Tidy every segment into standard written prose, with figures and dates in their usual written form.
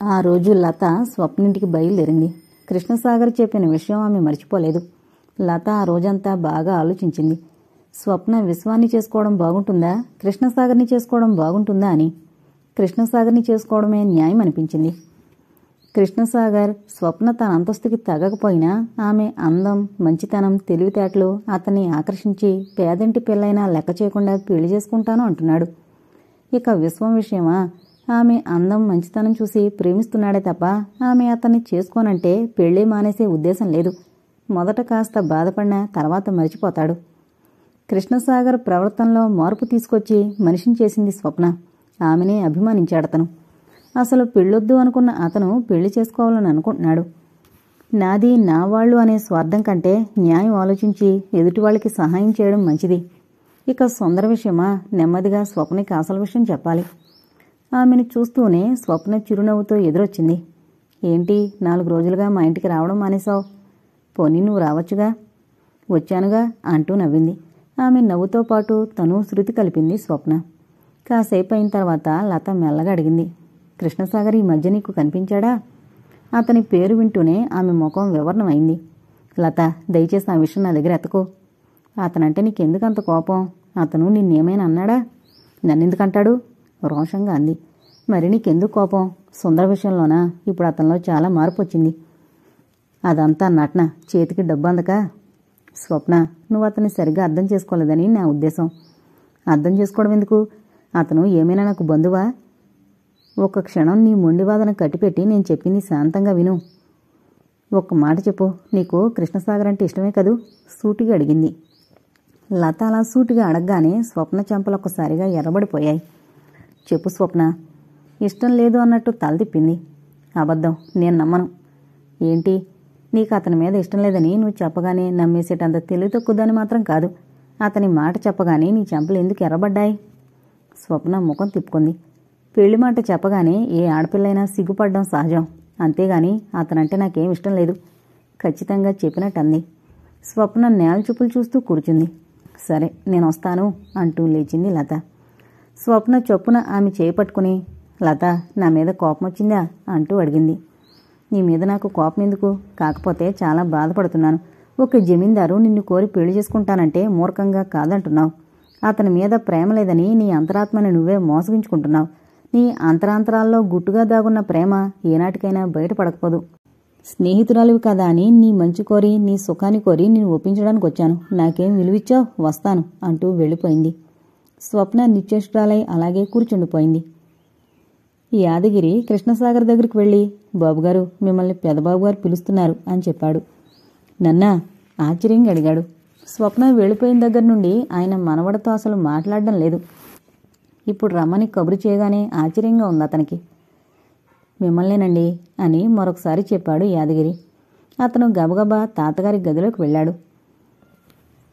ఆ రోజు లత స్వప్నింటికి బయలుదేరింది. కృష్ణసాగర్ చెప్పిన విషయం ఆమె మర్చిపోలేదు. లత ఆ రోజంతా బాగా ఆలోచించింది. స్వప్న విశ్వాన్ని చేసుకోవడం బాగుంటుందా, కృష్ణసాగర్ని చేసుకోవడం బాగుంటుందా అని. కృష్ణసాగర్ని చేసుకోవడమే న్యాయం అనిపించింది. కృష్ణసాగర్ స్వప్న తన అంతస్తుకి తగ్గకపోయినా ఆమె అందం, మంచితనం, తెలివితేటలు అతన్ని ఆకర్షించి పేదింటి పిల్లైనా లెక్క చేయకుండా పెళ్లి చేసుకుంటాను అంటున్నాడు. ఇక విశ్వం విషయమా, ఆమె అందం, మంచితనం చూసి ప్రేమిస్తున్నాడే తప్ప ఆమె అతన్ని చేసుకోనంటే పెళ్లి మానేసే ఉద్దేశం లేదు. మొదట కాస్త బాధపడినా తర్వాత మరిచిపోతాడు. కృష్ణసాగర్ ప్రవర్తనలో మార్పు తీసుకొచ్చి మనిషిని చేసింది స్వప్న. ఆమెనే అభిమానించాడతను. అసలు పెళ్ళొద్దు అనుకున్న అతను పెళ్లి చేసుకోవాలని అనుకుంటున్నాడు. నాది నా వాళ్ళు అనే స్వార్థం కంటే న్యాయం ఆలోచించి ఎదుటివాళ్ళకి సహాయం చేయడం మంచిది. ఇక సుందర విషయమా, నెమ్మదిగా స్వప్నకి అసలు విషయం చెప్పాలి. ఆమెను చూస్తూనే స్వప్న చిరునవ్వుతో ఎదురొచ్చింది. ఏంటి 4 రోజులుగా మా ఇంటికి రావడం మానేశావు? పోనీ నువ్వు రావచ్చుగా. వచ్చానుగా అంటూ నవ్వింది. ఆమె నవ్వుతో పాటు తను శృతి కలిపింది స్వప్న. కాసేపు అయిన తర్వాత లత మెల్లగా అడిగింది, కృష్ణసాగర్ ఈ మధ్య నీకు కనిపించాడా? అతని పేరు వింటూనే ఆమె ముఖం వివరణమైంది. లత, దయచేసి ఆ విషయం నా దగ్గర ఎత్తకో. అతనంటే నీకెందుకంత కోపం? అతను నిన్నేమైనా అన్నాడా? నన్నెందుకంటాడు? రోషంగా అంది. మరి నీకెందుకు కోపం? సుందర విషయంలోనా? ఇప్పుడు అతనిలో చాలా మార్పు వచ్చింది. అదంతా నటన, చేతికి డబ్బు అందక. స్వప్న, నువ్వు అతన్ని సరిగ్గా అర్థం చేసుకోలేదని నా ఉద్దేశం. అర్థం చేసుకోవడం ఎందుకు? అతను ఏమైనా నాకు బంధువా? ఒక్క క్షణం నీ మొండివాదన కట్టిపెట్టి నేను చెప్పింది శాంతంగా విను. ఒక్క మాట చెప్పు, నీకు కృష్ణసాగర్ అంటే ఇష్టమే కదూ? సూటిగా అడిగింది. లత అలా సూటిగా అడగగానే స్వప్న చెంపలు ఒక్కసారిగా ఎర్రబడిపోయాయి. చెప్పు స్వప్న. ఇష్టం లేదు అన్నట్టు తల తిప్పింది. అబద్ధం, నేను నమ్మను. ఏంటి? నీకు అతని మీద ఇష్టం లేదని నువ్వు చెప్పగానే నమ్మేసేటంత తెలివి తక్కువదని మాత్రం కాదు. అతని మాట చెప్పగానే నీ చెంపలు ఎందుకు ఎర్రబడ్డాయి? స్వప్న ముఖం తిప్పుకుంది. పెళ్లి మాట చెప్పగానే ఏ ఆడపిల్లైనా సిగ్గుపడ్డం సహజం. అంతేగాని అతనంటే నాకేం ఇష్టం లేదు. ఖచ్చితంగా చెప్పినట్టు అంది. స్వప్న నేల చూపులు చూస్తూ కూర్చుంది. సరే, నేను వస్తాను అంటూ లేచింది లత. స్వప్న చొప్పున ఆమె చేపట్టుకుని, లత, నా మీద కోపం వచ్చిందా అంటూ అడిగింది. నీ మీద నాకు కోపం ఎందుకు? కాకపోతే చాలా బాధపడుతున్నాను. ఒక జమీందారు నిన్ను కోరి పెళ్లి చేసుకుంటానంటే మూర్ఖంగా కాదంటున్నావు. అతని మీద ప్రేమ లేదని నీ అంతరాత్మని నువ్వే మోసగించుకుంటున్నావు. నీ అంతరాంతరాల్లో గుట్టుగా దాగున్న ప్రేమ ఏనాటికైనా బయటపడకపోదు. స్నేహితురాలివి కదా అని నీ మంచి కోరి, నీ సుఖాన్ని కోరి నేను ఒప్పించడానికి వచ్చాను. నాకేం విలువిచ్చావు? వస్తాను అంటూ వెళ్ళిపోయింది. స్వప్న నిశ్చేష్టురాలై అలాగే కూర్చుండిపోయింది. యాదగిరి కృష్ణసాగర్ దగ్గరికి వెళ్ళి, బాబుగారు, మిమ్మల్ని పెదబాబుగారు పిలుస్తున్నారు అని చెప్పాడు. నన్నా? ఆశ్చర్యంగా అడిగాడు. స్వప్న వెళ్ళిపోయిన దగ్గర నుండి ఆయన మనవడతో అసలు మాట్లాడడం లేదు. ఇప్పుడు రమ్మని కబురు చేయగానే ఆశ్చర్యంగా ఉంది అతనికి. మిమ్మల్నేనండి అని మరొకసారి చెప్పాడు యాదగిరి. అతను గబగబా తాతగారి గదిలోకి వెళ్ళాడు.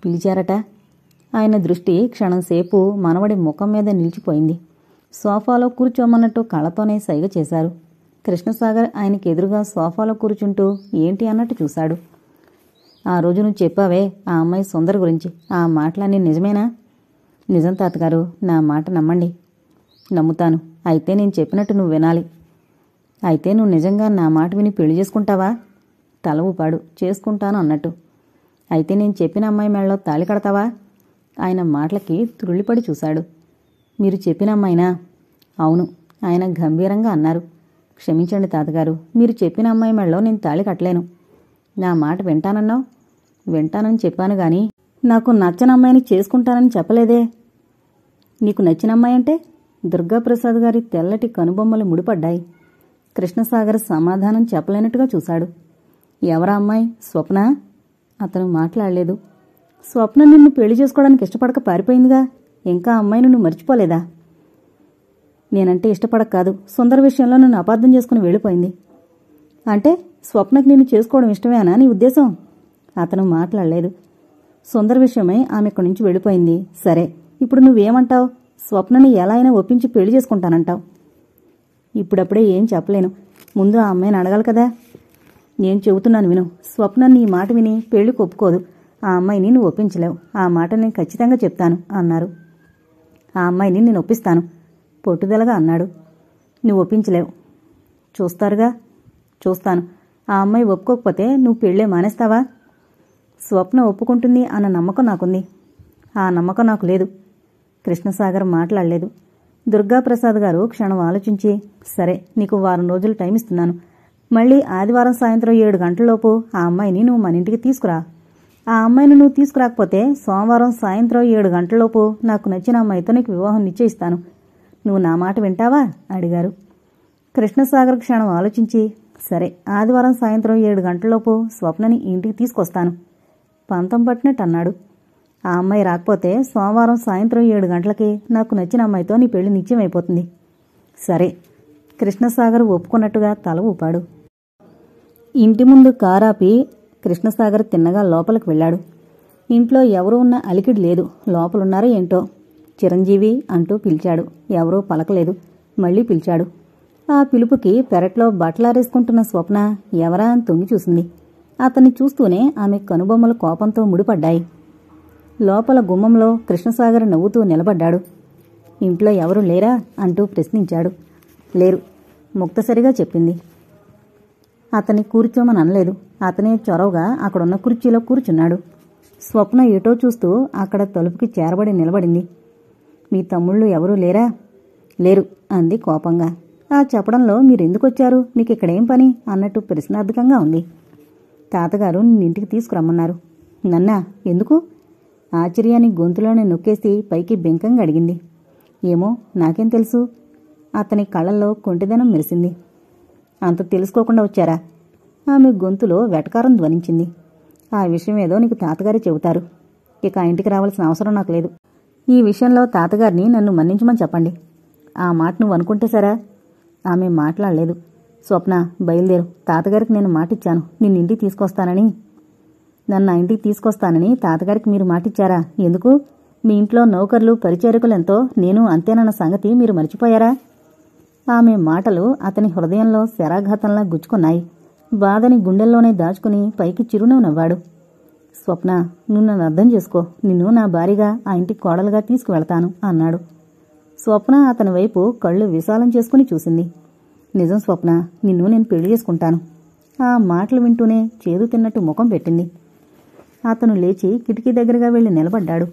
పిలిచారట. ఆయన దృష్టి క్షణంసేపు మనవడి ముఖం మీద నిలిచిపోయింది. సోఫాలో కూర్చోమన్నట్టు కళ్ళతోనే సైగ చేశారు. కృష్ణసాగర్ ఆయనకి ఎదురుగా సోఫాలో కూర్చుంటూ ఏంటి అన్నట్టు చూశాడు. ఆ రోజు నువ్వు చెప్పావే ఆ అమ్మాయి సుందర్ గురించి, ఆ మాటలన్నీ నిజమేనా? నిజం తాతగారు, నా మాట నమ్మండి. నమ్ముతాను. అయితే నేను చెప్పినట్టు నువ్వు వినాలి. అయితే నువ్వు నిజంగా నా మాట విని పెళ్లి చేసుకుంటావా? తల ఊపాడు. చేసుకుంటాను అన్నట్టు. అయితే నేను చెప్పిన అమ్మాయి మెడలో తాళి కడతావా? ఆయన మాటలకి త్రుళ్ళిపడి చూశాడు. మీరు చెప్పిన అమ్మాయినా? అవును, ఆయన గంభీరంగా అన్నారు. క్షమించండి తాతగారు, మీరు చెప్పిన అమ్మాయి మెడలో నేను తాళి కట్టలేను. నా మాట వింటానన్నావు. వింటానని చెప్పాను గాని నాకు నచ్చని అమ్మాయిని చేసుకుంటానని చెప్పలేదే. నీకు నచ్చిన అమ్మాయి అంటే? దుర్గాప్రసాద్ గారి తెల్లటి కనుబొమ్మలు ముడిపడ్డాయి. కృష్ణసాగర్ సమాధానం చెప్పలేనట్టుగా చూశాడు. ఎవరా అమ్మాయి? స్వప్న? అతను మాట్లాడలేదు. స్వప్న నిన్ను పెళ్లి చేసుకోవడానికి ఇష్టపడక పారిపోయిందిగా. ఇంకా అమ్మాయిని నువ్వు మర్చిపోలేదా? నేనంటే ఇష్టపడక కాదు, సుందర విషయంలో నన్ను అపార్థం చేసుకుని వెళ్ళిపోయింది. అంటే స్వప్నకు నిన్ను చేసుకోవడం ఇష్టమేనా నీ ఉద్దేశం? అతను మాట్లాడలేదు. సుందర విషయమై ఆమె ఇక్కడి నుంచి వెళ్ళిపోయింది. సరే, ఇప్పుడు నువ్వేమంటావు? స్వప్నని ఎలా అయినా ఒప్పించి పెళ్లి చేసుకుంటానంటావు. ఇప్పుడప్పుడే ఏం చెప్పలేను. ముందు ఆ అమ్మాయిని అడగాలి కదా. నేను చెబుతున్నాను విను. స్వప్న నీ మాట విని పెళ్లికి ఒప్పుకోదు. ఆ అమ్మాయిని నువ్వు ఒప్పించలేవు. ఆ మాట నేను ఖచ్చితంగా చెప్తాను అన్నారు. ఆ అమ్మాయిని నేను ఒప్పిస్తాను, పట్టుదలగా అన్నాడు. నువ్వు ఒప్పించలేవు. చూస్తారుగా. చూస్తాను. ఆ అమ్మాయి ఒప్పుకోకపోతే నువ్వు పెళ్ళే మానేస్తావా? స్వప్న ఒప్పుకుంటుంది అన్న నమ్మకం నాకుంది. ఆ నమ్మకం నాకు లేదు. కృష్ణసాగర్ మాట్లాడలేదు. దుర్గాప్రసాద్ గారు క్షణం ఆలోచించి, సరే, నీకు వారం రోజులు టైం ఇస్తున్నాను. మళ్ళీ ఆదివారం సాయంత్రం 7 గంటలలోపు ఆ అమ్మాయిని నువ్వు మన ఇంటికి తీసుకురా. ఆ అమ్మాయిని నువ్వు తీసుకురాకపోతే సోమవారం సాయంత్రం 7 గంటలలోపు నాకు నచ్చిన అమ్మాయితో నీకు వివాహం నిశ్చయిస్తాను. నువ్వు నా మాట వింటావా? అడిగారు. కృష్ణసాగర్ క్షణం ఆలోచించి, సరే, ఆదివారం సాయంత్రం 7 గంటలలోపు స్వప్నని ఇంటికి తీసుకొస్తాను. పంతం పట్టినట్టు అన్నాడు. ఆ అమ్మాయి రాకపోతే సోమవారం సాయంత్రం 7 గంటలకి నాకు నచ్చిన అమ్మాయితో నీ పెళ్లి నిశ్చయమైపోతుంది. సరే. కృష్ణసాగర్ ఒప్పుకున్నట్టుగా తల ఊపాడు. ఇంటి ముందు కారాపి కృష్ణసాగర్ తిన్నగా లోపలికి వెళ్ళాడు. ఇంట్లో ఎవరూ ఉన్న అలికిడి లేదు. లోపలున్నారో ఏంటో. చిరంజీవి అంటూ పిలిచాడు. ఎవరూ పలకలేదు. మళ్లీ పిలిచాడు. ఆ పిలుపుకి పెరట్లో బట్టలారేసుకుంటున్న స్వప్న ఎవరా అని తొంగి చూసింది. అతన్ని చూస్తూనే ఆమె కనుబొమ్మలు కోపంతో ముడిపడ్డాయి. లోపల గుమ్మంలో కృష్ణసాగర్ నవ్వుతూ నిలబడ్డాడు. ఇంట్లో ఎవరూ లేరా అంటూ ప్రశ్నించాడు. లేరు, ముక్తసరిగా చెప్పింది. అతన్ని కూర్చోమని అనలేదు. అతనే చొరవగా అక్కడున్న కుర్చీలో కూర్చున్నాడు. స్వప్న ఏటో చూస్తూ అక్కడ తలుపుకి చేరబడి నిలబడింది. మీ తమ్ముళ్ళు ఎవరూ లేరా? లేరు అంది కోపంగా. ఆ చెప్పడంలో మీరెందుకొచ్చారు? మీకిక్కడేం పని అన్నట్టు ప్రశ్నార్థకంగా ఉంది. తాతగారు నిన్నింటికి తీసుకురమ్మన్నారు. నన్నా? ఎందుకు? ఆశ్చర్యాన్ని గొంతులోనే నొక్కేసి పైకి బెంకంగా అడిగింది. ఏమో, నాకేం తెలుసు. అతని కళ్ళల్లో కొంటిదనం మెరిసింది. అంత తెలుసుకోకుండా వచ్చారా? ఆమె గొంతులో వెటకారం ధ్వనించింది. ఆ విషయం ఏదో నీకు తాతగారే చెబుతారు. ఇక ఆ ఇంటికి రావాల్సిన అవసరం నాకు లేదు. ఈ విషయంలో తాతగారిని నన్ను మన్నించమని చెప్పండి. ఆ మాట నువ్వు అనుకుంటే సరా? ఆమె మాట్లాడలేదు. స్వప్న, బయలుదేరు. తాతగారికి నేను మాటిచ్చాను నిన్నింటికి తీసుకొస్తానని. నన్ను ఆ ఇంటికి తీసుకొస్తానని తాతగారికి మీరు మాటిచ్చారా? ఎందుకు? మీ ఇంట్లో నౌకర్లు పరిచారకులెంతో నేను అంతేనన్న సంగతి మీరు మర్చిపోయారా? ఆమె మాటలు అతని హృదయంలో శరాఘాతంలా గుచ్చుకున్నాయి. బాధని గుండెల్లోనే దాచుకుని పైకి చిరునవ్వు నవ్వాడు. స్వప్న, నువ్వు నన్ను అర్థం చేసుకో. నిన్ను నా భార్యగా ఆ ఇంటికి కోడలుగా తీసుకువెళతాను అన్నాడు. స్వప్న అతని వైపు కళ్ళు విశాలం చేసుకుని చూసింది. నిజం స్వప్న, నిన్ను నేను పెళ్లి చేసుకుంటాను. ఆ మాటలు వింటూనే చేదు తిన్నట్టు ముఖం పెట్టింది. అతను లేచి కిటికీ దగ్గరగా వెళ్లి నిలబడ్డాడు.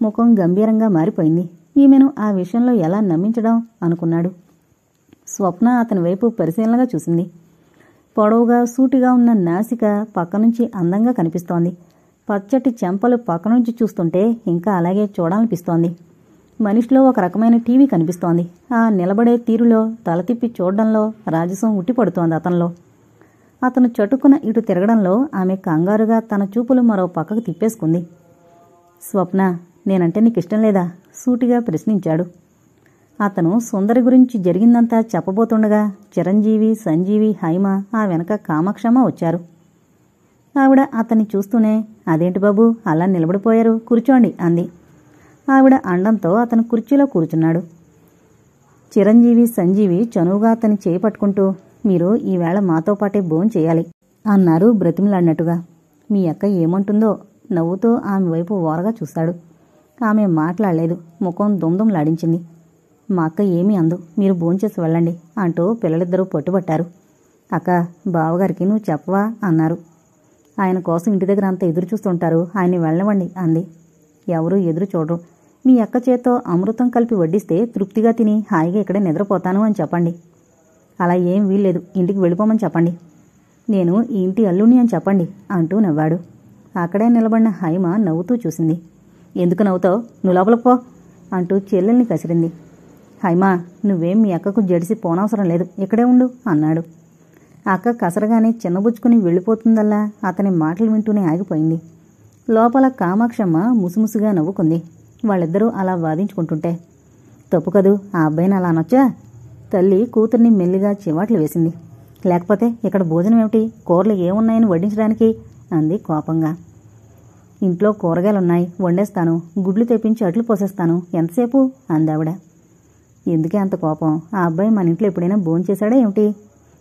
ముఖం గంభీరంగా మారిపోయింది. ఈమెను ఆ విషయంలో ఎలా నమ్మించడం అనుకున్నాడు. స్వప్న అతని వైపు పరిశీలనగా చూసింది. పొడవుగా సూటిగా ఉన్న నాసిక పక్కనుంచి అందంగా కనిపిస్తోంది. పచ్చటి చెంపలు పక్కనుంచి చూస్తుంటే ఇంకా అలాగే చూడాలనిపిస్తోంది. మనిషిలో ఒక రకమైన టీవీ కనిపిస్తోంది. ఆ నిలబడే తీరులో తల తిప్పి చూడడంలో రాజసం ఉట్టిపడుతోంది అతనిలో. అతను చటుకున ఇటు తిరగడంలో ఆమె కంగారుగా తన చూపులు మరో పక్కకు తిప్పేసుకుంది. స్వప్న, నేనంటే నీకిష్టం లేదా? సూటిగా ప్రశ్నించాడు. అతను సుందరి గురించి జరిగిందంతా చెప్పబోతుండగా చిరంజీవి, సంజీవి, హైమ ఆ వెనక కామాక్షమ్మ వచ్చారు. ఆవిడ అతన్ని చూస్తూనే, అదేంటి బాబు అలా నిలబడిపోయారు, కూర్చోండి అంది. ఆవిడ అండంతో అతను కుర్చీలో కూర్చున్నాడు. చిరంజీవి, సంజీవి చనువుగా అతని చేయి పట్టుకుంటూ, మీరు ఈవేళ మాతో పాటే భోంచేయాలి అన్నారు బ్రతిమలాడినట్టుగా. మీ అక్క ఏమంటుందో? నవ్వుతూ ఆమె వైపు ఓరగా చూశాడు. ఆమె మాట్లాడలేదు. ముఖం దుమ్దుమ్లాడించింది. మా అక్క ఏమీ అందు, మీరు భోంచేసి వెళ్ళండి అంటూ పిల్లలిద్దరూ పట్టుబట్టారు. అక్క, బావగారికి నువ్వు చెప్పవా అన్నారు. ఆయన కోసం ఇంటి దగ్గర అంతా ఎదురు చూస్తుంటారు, ఆయన్ని వెళ్ళనివ్వండి అంది. ఎవరూ ఎదురు చూడరు. మీ అక్క చేత్తో అమృతం కలిపి వడ్డిస్తే తృప్తిగా తిని హాయిగా ఇక్కడే నిద్రపోతాను అని చెప్పండి. అలా ఏం వీల్లేదు, ఇంటికి వెళ్ళిపోమని చెప్పండి. నేను ఈ ఇంటి అల్లుని అని చెప్పండి అంటూ నవ్వాడు. అక్కడే నిలబడిన హైమ నవ్వుతూ చూసింది. ఎందుకు నవ్వుతావు? నువ్వు లోపలికి పో అంటూ చెల్లెల్ని కసిరింది. హైమా, నువ్వేం మీ అక్కకు జడిసి పోనవసరం లేదు, ఇక్కడే ఉండు అన్నాడు. అక్క కసరగానే చిన్నబుచ్చుకుని వెళ్ళిపోతుందల్లా అతని మాటలు వింటూనే ఆగిపోయింది. లోపల కామాక్షమ్మ ముసుముసుగా నవ్వుకుంది. వాళ్ళిద్దరూ అలా వాదించుకుంటుంటే. తప్పు కదూ, ఆ అబ్బాయిని అలా అనొచ్చా? తల్లి కూతుర్ని మెల్లిగా చివాట్లు వేసింది. లేకపోతే ఇక్కడ భోజనం ఏమిటి? కూరలు ఏమున్నాయని వడ్డించడానికి అంది కోపంగా. ఇంట్లో కూరగాయలున్నాయి, వండేస్తాను. గుడ్లు తెప్పించి అట్లు పోసేస్తాను. ఎంతసేపు అందావిడ. ఎందుకే అంత కోపం? ఆ అబ్బాయి మన ఇంట్లో ఎప్పుడైనా భోంచేశాడా ఏమిటి?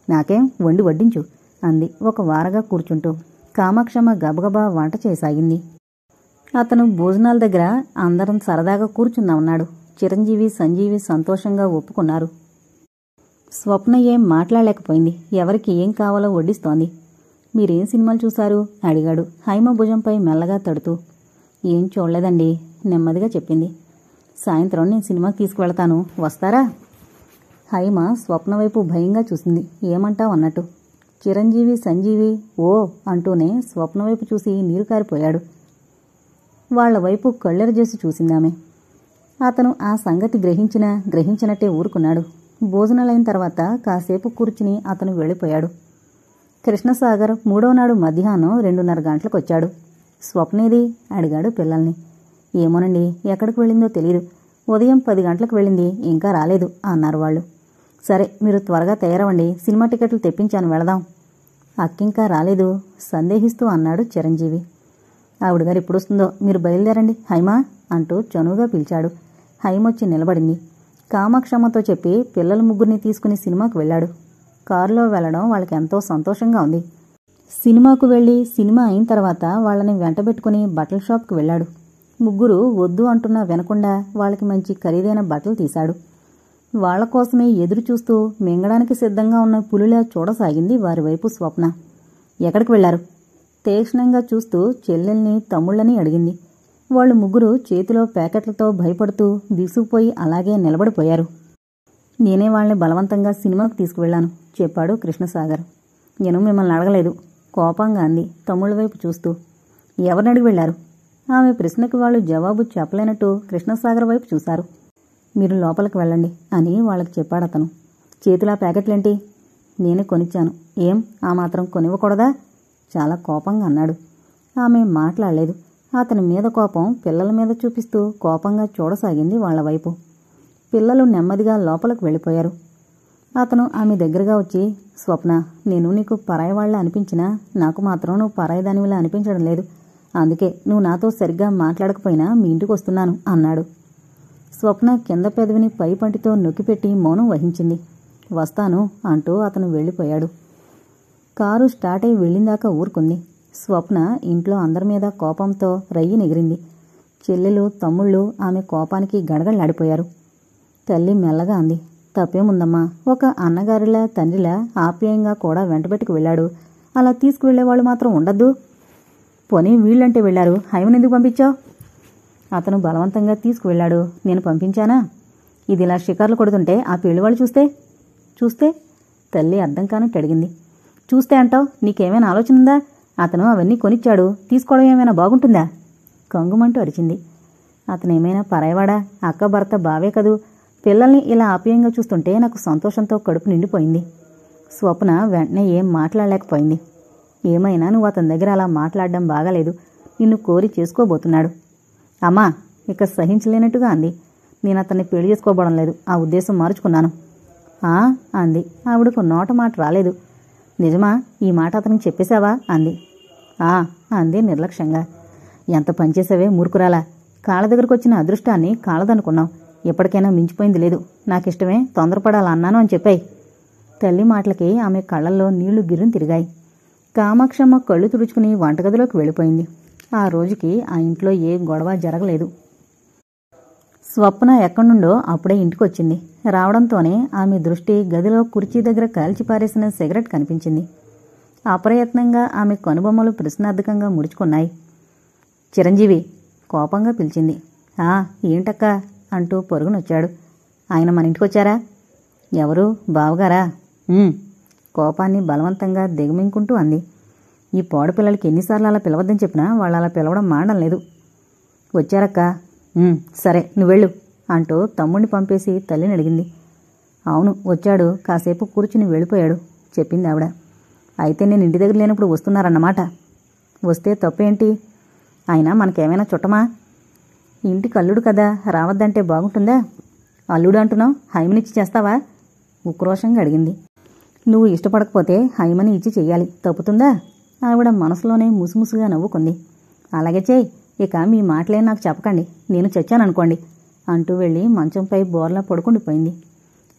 నాకేం, వండి వడ్డించు అంది ఒక వారగా కూర్చుంటూ. కామాక్షమ్మ గబగబా వంట చేయసాగింది. అతను భోజనాల దగ్గర అందరం సరదాగా కూర్చున్నా ఉన్నాడు. చిరంజీవి, సంజీవి సంతోషంగా ఒప్పుకున్నారు. స్వప్న ఏం మాట్లాడలేకపోయింది. ఎవరికి ఏం కావాలో వడ్డిస్తోంది. మీరేం సినిమాలు చూశారు అడిగాడు హైమ భుజంపై మెల్లగా తడుతూ. ఏం చూడలేదండి నెమ్మదిగా చెప్పింది. సాయంత్రం నేను సినిమాకి తీసుకువెళతాను, వస్తారా? హైమ స్వప్న వైపు భయంగా చూసింది. ఏమంటావు అన్నట్టు. చిరంజీవి సంజీవి ఓ అంటూనే స్వప్న వైపు చూసి నీరు కారిపోయాడు. వాళ్ల వైపు కళ్ళెరజేసి చూసిందామె. అతను ఆ సంగతి గ్రహించినట్టే ఊరుకున్నాడు. భోజనాలైన తర్వాత కాసేపు కూర్చుని అతను వెళ్ళిపోయాడు. కృష్ణసాగర్ 3వ నాడు మధ్యాహ్నం 2:30 గంటలకొచ్చాడు. స్వప్నేది అడిగాడు పిల్లల్ని. ఏమోనండి, ఎక్కడికి వెళ్ళిందో తెలీదు. ఉదయం 10 గంటలకు వెళ్ళింది, ఇంకా రాలేదు అన్నారు వాళ్ళు. సరే, మీరు త్వరగా తయారవండి, సినిమా టికెట్లు తెప్పించాను, వెళదాం. అక్కింకా రాలేదు సందేహిస్తూ అన్నాడు చిరంజీవి. ఆవిడగారు ఎప్పుడొస్తుందో, మీరు బయలుదేరండి హైమా అంటూ చనువుగా పిలిచాడు. హైమొచ్చి నిలబడింది. కామాక్షమ్మతో చెప్పి పిల్లల ముగ్గురిని తీసుకుని సినిమాకు వెళ్ళాడు. కారులో వెళ్లడం వాళ్ళకెంతో సంతోషంగా ఉంది. సినిమాకు వెళ్లి సినిమా అయిన తర్వాత వాళ్ళని వెంటబెట్టుకుని బట్టల షాప్కి వెళ్ళాడు. ముగ్గురు వద్దు అంటున్నా వినకుండా వాళ్ళకి మంచి ఖరీదైన బట్టలు తీశాడు. వాళ్ల కోసమే ఎదురు చూస్తూ మింగడానికి సిద్ధంగా ఉన్న పులిలా చూడసాగింది వారి వైపు స్వప్న. ఎక్కడికి వెళ్లారు? తీక్షణంగా చూస్తూ చెల్లెల్ని తమ్ముళ్ళని అడిగింది. వాళ్ళు ముగ్గురు చేతిలో ప్యాకెట్లతో భయపడుతూ బిగుసుకుపోయి అలాగే నిలబడిపోయారు. నేనే వాళ్ళని బలవంతంగా సినిమాకు తీసుకువెళ్లాను చెప్పాడు కృష్ణసాగర్. నేను మిమ్మల్ని అడగలేదు కోపంగా అంది తమ్ముళ్ళ వైపు చూస్తూ. ఎవరిని అడిగి వెళ్లారు? ఆమె ప్రశ్నకు వాళ్ళు జవాబు చెప్పలేనట్టు కృష్ణసాగర్ వైపు చూశారు. మీరు లోపలికి వెళ్ళండి అని వాళ్ళకి చెప్పాడతను. చేతిలో ప్యాకెట్లేంటి? నేనే కొనిచ్చాను. ఏం ఆ మాత్రం కొనివ్వకూడదా? చాలా కోపంగా అన్నాడు. ఆమె మాట్లాడలేదు. అతని మీద కోపం పిల్లల మీద చూపిస్తూ కోపంగా చూడసాగింది వాళ్ల వైపు. పిల్లలు నెమ్మదిగా లోపలికి వెళ్ళిపోయారు. అతను ఆమె దగ్గరగా వచ్చి, స్వప్న, నేను నీకు పరాయివాళ్లా అనిపించినా నాకు మాత్రం నువ్వు పరాయిదానివిలా అనిపించడం లేదు. అందుకే నువ్వు నాతో సరిగ్గా మాట్లాడకపోయినా మీ ఇంటికి వస్తున్నాను అన్నాడు. స్వప్న కింద పెదవిని పై పంటితో నొక్కిపెట్టి మౌనం వహించింది. వస్తాను అంటూ అతను వెళ్ళిపోయాడు. కారు స్టార్ట్ అయి వెళ్ళిందాకా ఊరుకుంది. స్వప్న ఇంట్లో అందరి మీద కోపంతో రయ్యి నెగిరింది. చెల్లెలు తమ్ముళ్ళు ఆమె కోపానికి గడగడలాడిపోయారు. తల్లి మెల్లగా అంది, తప్పేముందమ్మా, ఒక అన్నగారిలా తండ్రిలా ఆప్యాయంగా కూడా వెంటబెట్టుకు వెళ్ళాడు. అలా తీసుకువెళ్లేవాళ్ళు మాత్రం ఉండద్దు. పోనీ వీళ్ళంటే వెళ్లారు, హైమనెందుకు పంపించావు? అతను బలవంతంగా తీసుకువెళ్లాడు, నేను పంపించానా? ఇది ఇలా షికార్లు కొడుతుంటే ఆ పెళ్లివాళ్ళు చూస్తే తల్లి అర్థం కానట్టు అడిగింది. చూస్తే అంటావు? నీకేమైనా ఆలోచన ఉందా? అతను అవన్నీ కొనిచ్చాడు, తీసుకోవడం ఏమైనా బాగుంటుందా? కంగుమంటూ అరిచింది. అతనేమైనా పరాయవాడా? అక్క భర్త బావే కదూ. పిల్లల్ని ఇలా ఆప్యాయంగా చూస్తుంటే నాకు సంతోషంతో కడుపు నిండిపోయింది. స్వప్న వెంటనే ఏం మాట్లాడలేకపోయింది. ఏమైనా నువ్వు అతని దగ్గర అలా మాట్లాడడం బాగాలేదు. నిన్ను కోరి చేసుకోబోతున్నాడు. అమ్మా, ఇక సహించలేనట్టుగా అంది. నేను అతన్ని పెళ్లి చేసుకోబోవడం లేదు, ఆ ఉద్దేశం మార్చుకున్నాను. అంది. ఆవిడకు నోట మాట రాలేదు. నిజమా? ఈ మాట అతనికి చెప్పేశావా అంది. అంది నిర్లక్ష్యంగా. ఎంత పనిచేసావే మూర్ఖురాలా. కాళ్ళ దగ్గరకు వచ్చిన అదృష్టాన్ని కాళ్ళదనుకున్నావు. ఎప్పటికైనా మించిపోయింది లేదు. నాకిష్టమే, తొందరపడాలా అన్నాను అని చెప్పాయి. తల్లి మాటలకి ఆమె కళ్ళల్లో నీళ్లు గిర్రుని తిరిగాయి. కామాక్షమ్మ కళ్ళు తుడుచుకుని వంటగదిలోకి వెళ్ళిపోయింది. ఆ రోజుకి ఆ ఇంట్లో ఏ గొడవ జరగలేదు. స్వప్న ఎక్కడ్నుండో అప్పుడే ఇంటికొచ్చింది. రావడంతోనే ఆమె దృష్టి గదిలో కుర్చీ దగ్గర కాల్చిపారేసిన సిగరెట్ కనిపించింది. అప్రయత్నంగా ఆమె కనుబొమ్మలు ప్రశ్నార్థకంగా ముడుచుకున్నాయి. చిరంజీవి కోపంగా పిలిచింది. ఏంటక్కా అంటూ పొరుగునొచ్చాడు. ఆయన మన ఇంటికొచ్చారా? ఎవరు? బావగారా? కోపాన్ని బలవంతంగా దిగమింగుకుంటూ అంది. ఈ పాడుపిల్లలకి ఎన్నిసార్లు అలా పిలవద్దని చెప్పినా వాళ్ళు అలా పిలవడం మానడం లేదు. వచ్చారక్కా? సరే నువ్వెళ్ళు అంటూ తమ్ముడిని పంపేసి తల్లిని అడిగింది. అవును వచ్చాడు, కాసేపు కూర్చుని వెళ్ళిపోయాడు చెప్పింది ఆవిడ. అయితే నేను ఇంటి దగ్గర లేనప్పుడు వస్తున్నారన్నమాట. వస్తే తప్పేంటి? అయినా మనకేమైనా చుట్టమా? ఇంటికి అల్లుడు కదా, రావద్దంటే బాగుంటుందా? అల్లుడు అంటున్నావు, హైమనిచ్చి చేస్తావా? ఉక్రోషంగా అడిగింది. నువ్వు ఇష్టపడకపోతే హైమని ఇచ్చి చెయ్యాలి, తప్పుతుందా? ఆవిడ మనసులోనే ముసుముసుగా నవ్వుకుంది. అలాగే చేయి, ఇక మీ మాటలే నాకు చెప్పకండి, నేను చచ్చాననుకోండి అంటూ వెళ్ళి మంచంపై బోర్లా పడుకుండిపోయింది.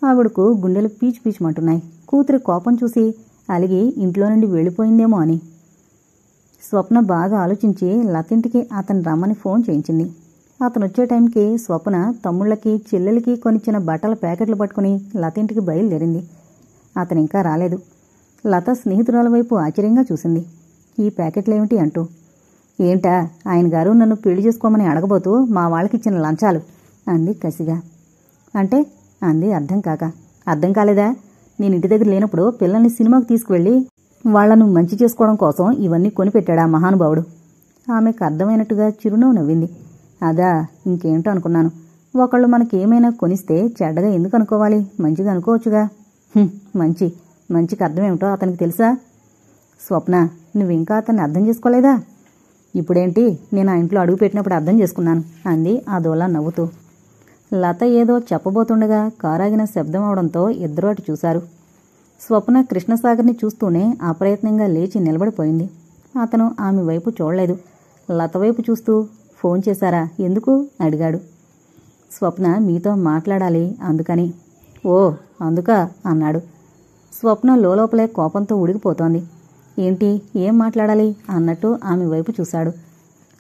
ఆవిడకు గుండెలు పీచుమంటున్నాయి. కూతురి కోపం చూసి అలిగి ఇంట్లో నుండి వెళ్ళిపోయిందేమో అని. స్వప్న బాగా ఆలోచించి లతింటికి అతను రమ్మని ఫోన్ చేయించింది. అతను వచ్చే టైంకి స్వప్న తమ్ముళ్ళకి చెల్లెలికి కొనిచ్చిన బట్టల ప్యాకెట్లు పట్టుకుని లతింటికి బయలుదేరింది. అతనింకా రాలేదు. లత స్నేహితురాల వైపు ఆశ్చర్యంగా చూసింది. ఈ ప్యాకెట్లేమిటి అంటూ. ఏంటా, ఆయన గారు నన్ను పెళ్లి చేసుకోమని అడగబోతూ మా వాళ్ళకిచ్చిన లంచాలు అంది కసిగా. అంటే అంది అర్థం కాక. అర్థం కాలేదా? నేను ఇంటి దగ్గర లేనప్పుడు పిల్లల్ని సినిమాకు తీసుకువెళ్ళి వాళ్లను మంచి చేసుకోవడం కోసం ఇవన్నీ కొనిపెట్టాడా మహానుభావుడు. ఆమెకు అర్థమైనట్టుగా చిరునవ్వు నవ్వింది. అదా, ఇంకేంటో అనుకున్నాను. ఒకళ్ళు మనకేమైనా కొనిస్తే చెడ్డగా ఎందుకు అనుకోవాలి, మంచిగా అనుకోవచ్చుగా. మంచికి అర్థమేమిటో అతనికి తెలుసా? స్వప్న, నువ్వింకా అతన్ని అర్థం చేసుకోలేదా? ఇప్పుడేంటి, నేను ఆ ఇంట్లో అడుగుపెట్టినప్పుడు అర్థం చేసుకున్నాను అంది అదోలా నవ్వుతూ. లత ఏదో చెప్పబోతుండగా కారాగిన శబ్దం అవడంతో ఇద్దరూ అటు చూశారు. స్వప్న కృష్ణసాగర్ని చూస్తూనే అప్రయత్నంగా లేచి నిలబడిపోయింది. అతను ఆమె వైపు చూడలేదు. లత వైపు చూస్తూ, ఫోన్ చేశారా, ఎందుకు అడిగాడు. స్వప్న, మీతో మాట్లాడాలి అందుకని. ఓ అందుకా అన్నాడు. స్వప్న లోపలే కోపంతో ఉడికిపోతోంది. ఏంటి, ఏం మాట్లాడాలి అన్నట్టు ఆమె వైపు చూశాడు.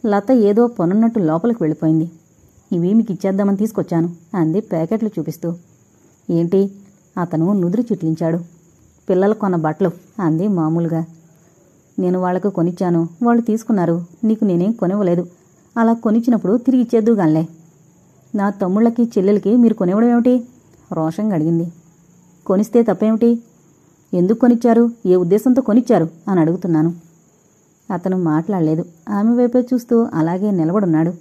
లత ఏదో పనున్నట్టు లోపలికి వెళ్ళిపోయింది. ఇవి మీకు ఇచ్చేద్దామని తీసుకొచ్చాను అంది ప్యాకెట్లు చూపిస్తూ. ఏంటి? అతను నుదురు చిట్లించాడు. పిల్లలు కొన్న బట్టలు అంది మామూలుగా. నేను వాళ్లకు కొనిచ్చాను, వాళ్ళు తీసుకున్నారు. నీకు నేనేం కొనివ్వలేదు. అలా కొనిచ్చినప్పుడు తిరిగి ఇచ్చేద్దుగాన్లే. నా తమ్ముళ్ళకి చెల్లెలకి మీరు కొనివ్వడం ఏమిటి? రోషంగా అడిగింది. కొనిస్తే తప్పేమిటి? ఎందుకు కొనిచ్చారు, ఏ ఉద్దేశంతో కొనిచ్చారు అని అడుగుతున్నాను. అతను మాట్లాడలేదు. ఆమె వైపే చూస్తూ అలాగే నిలబడున్నాడు.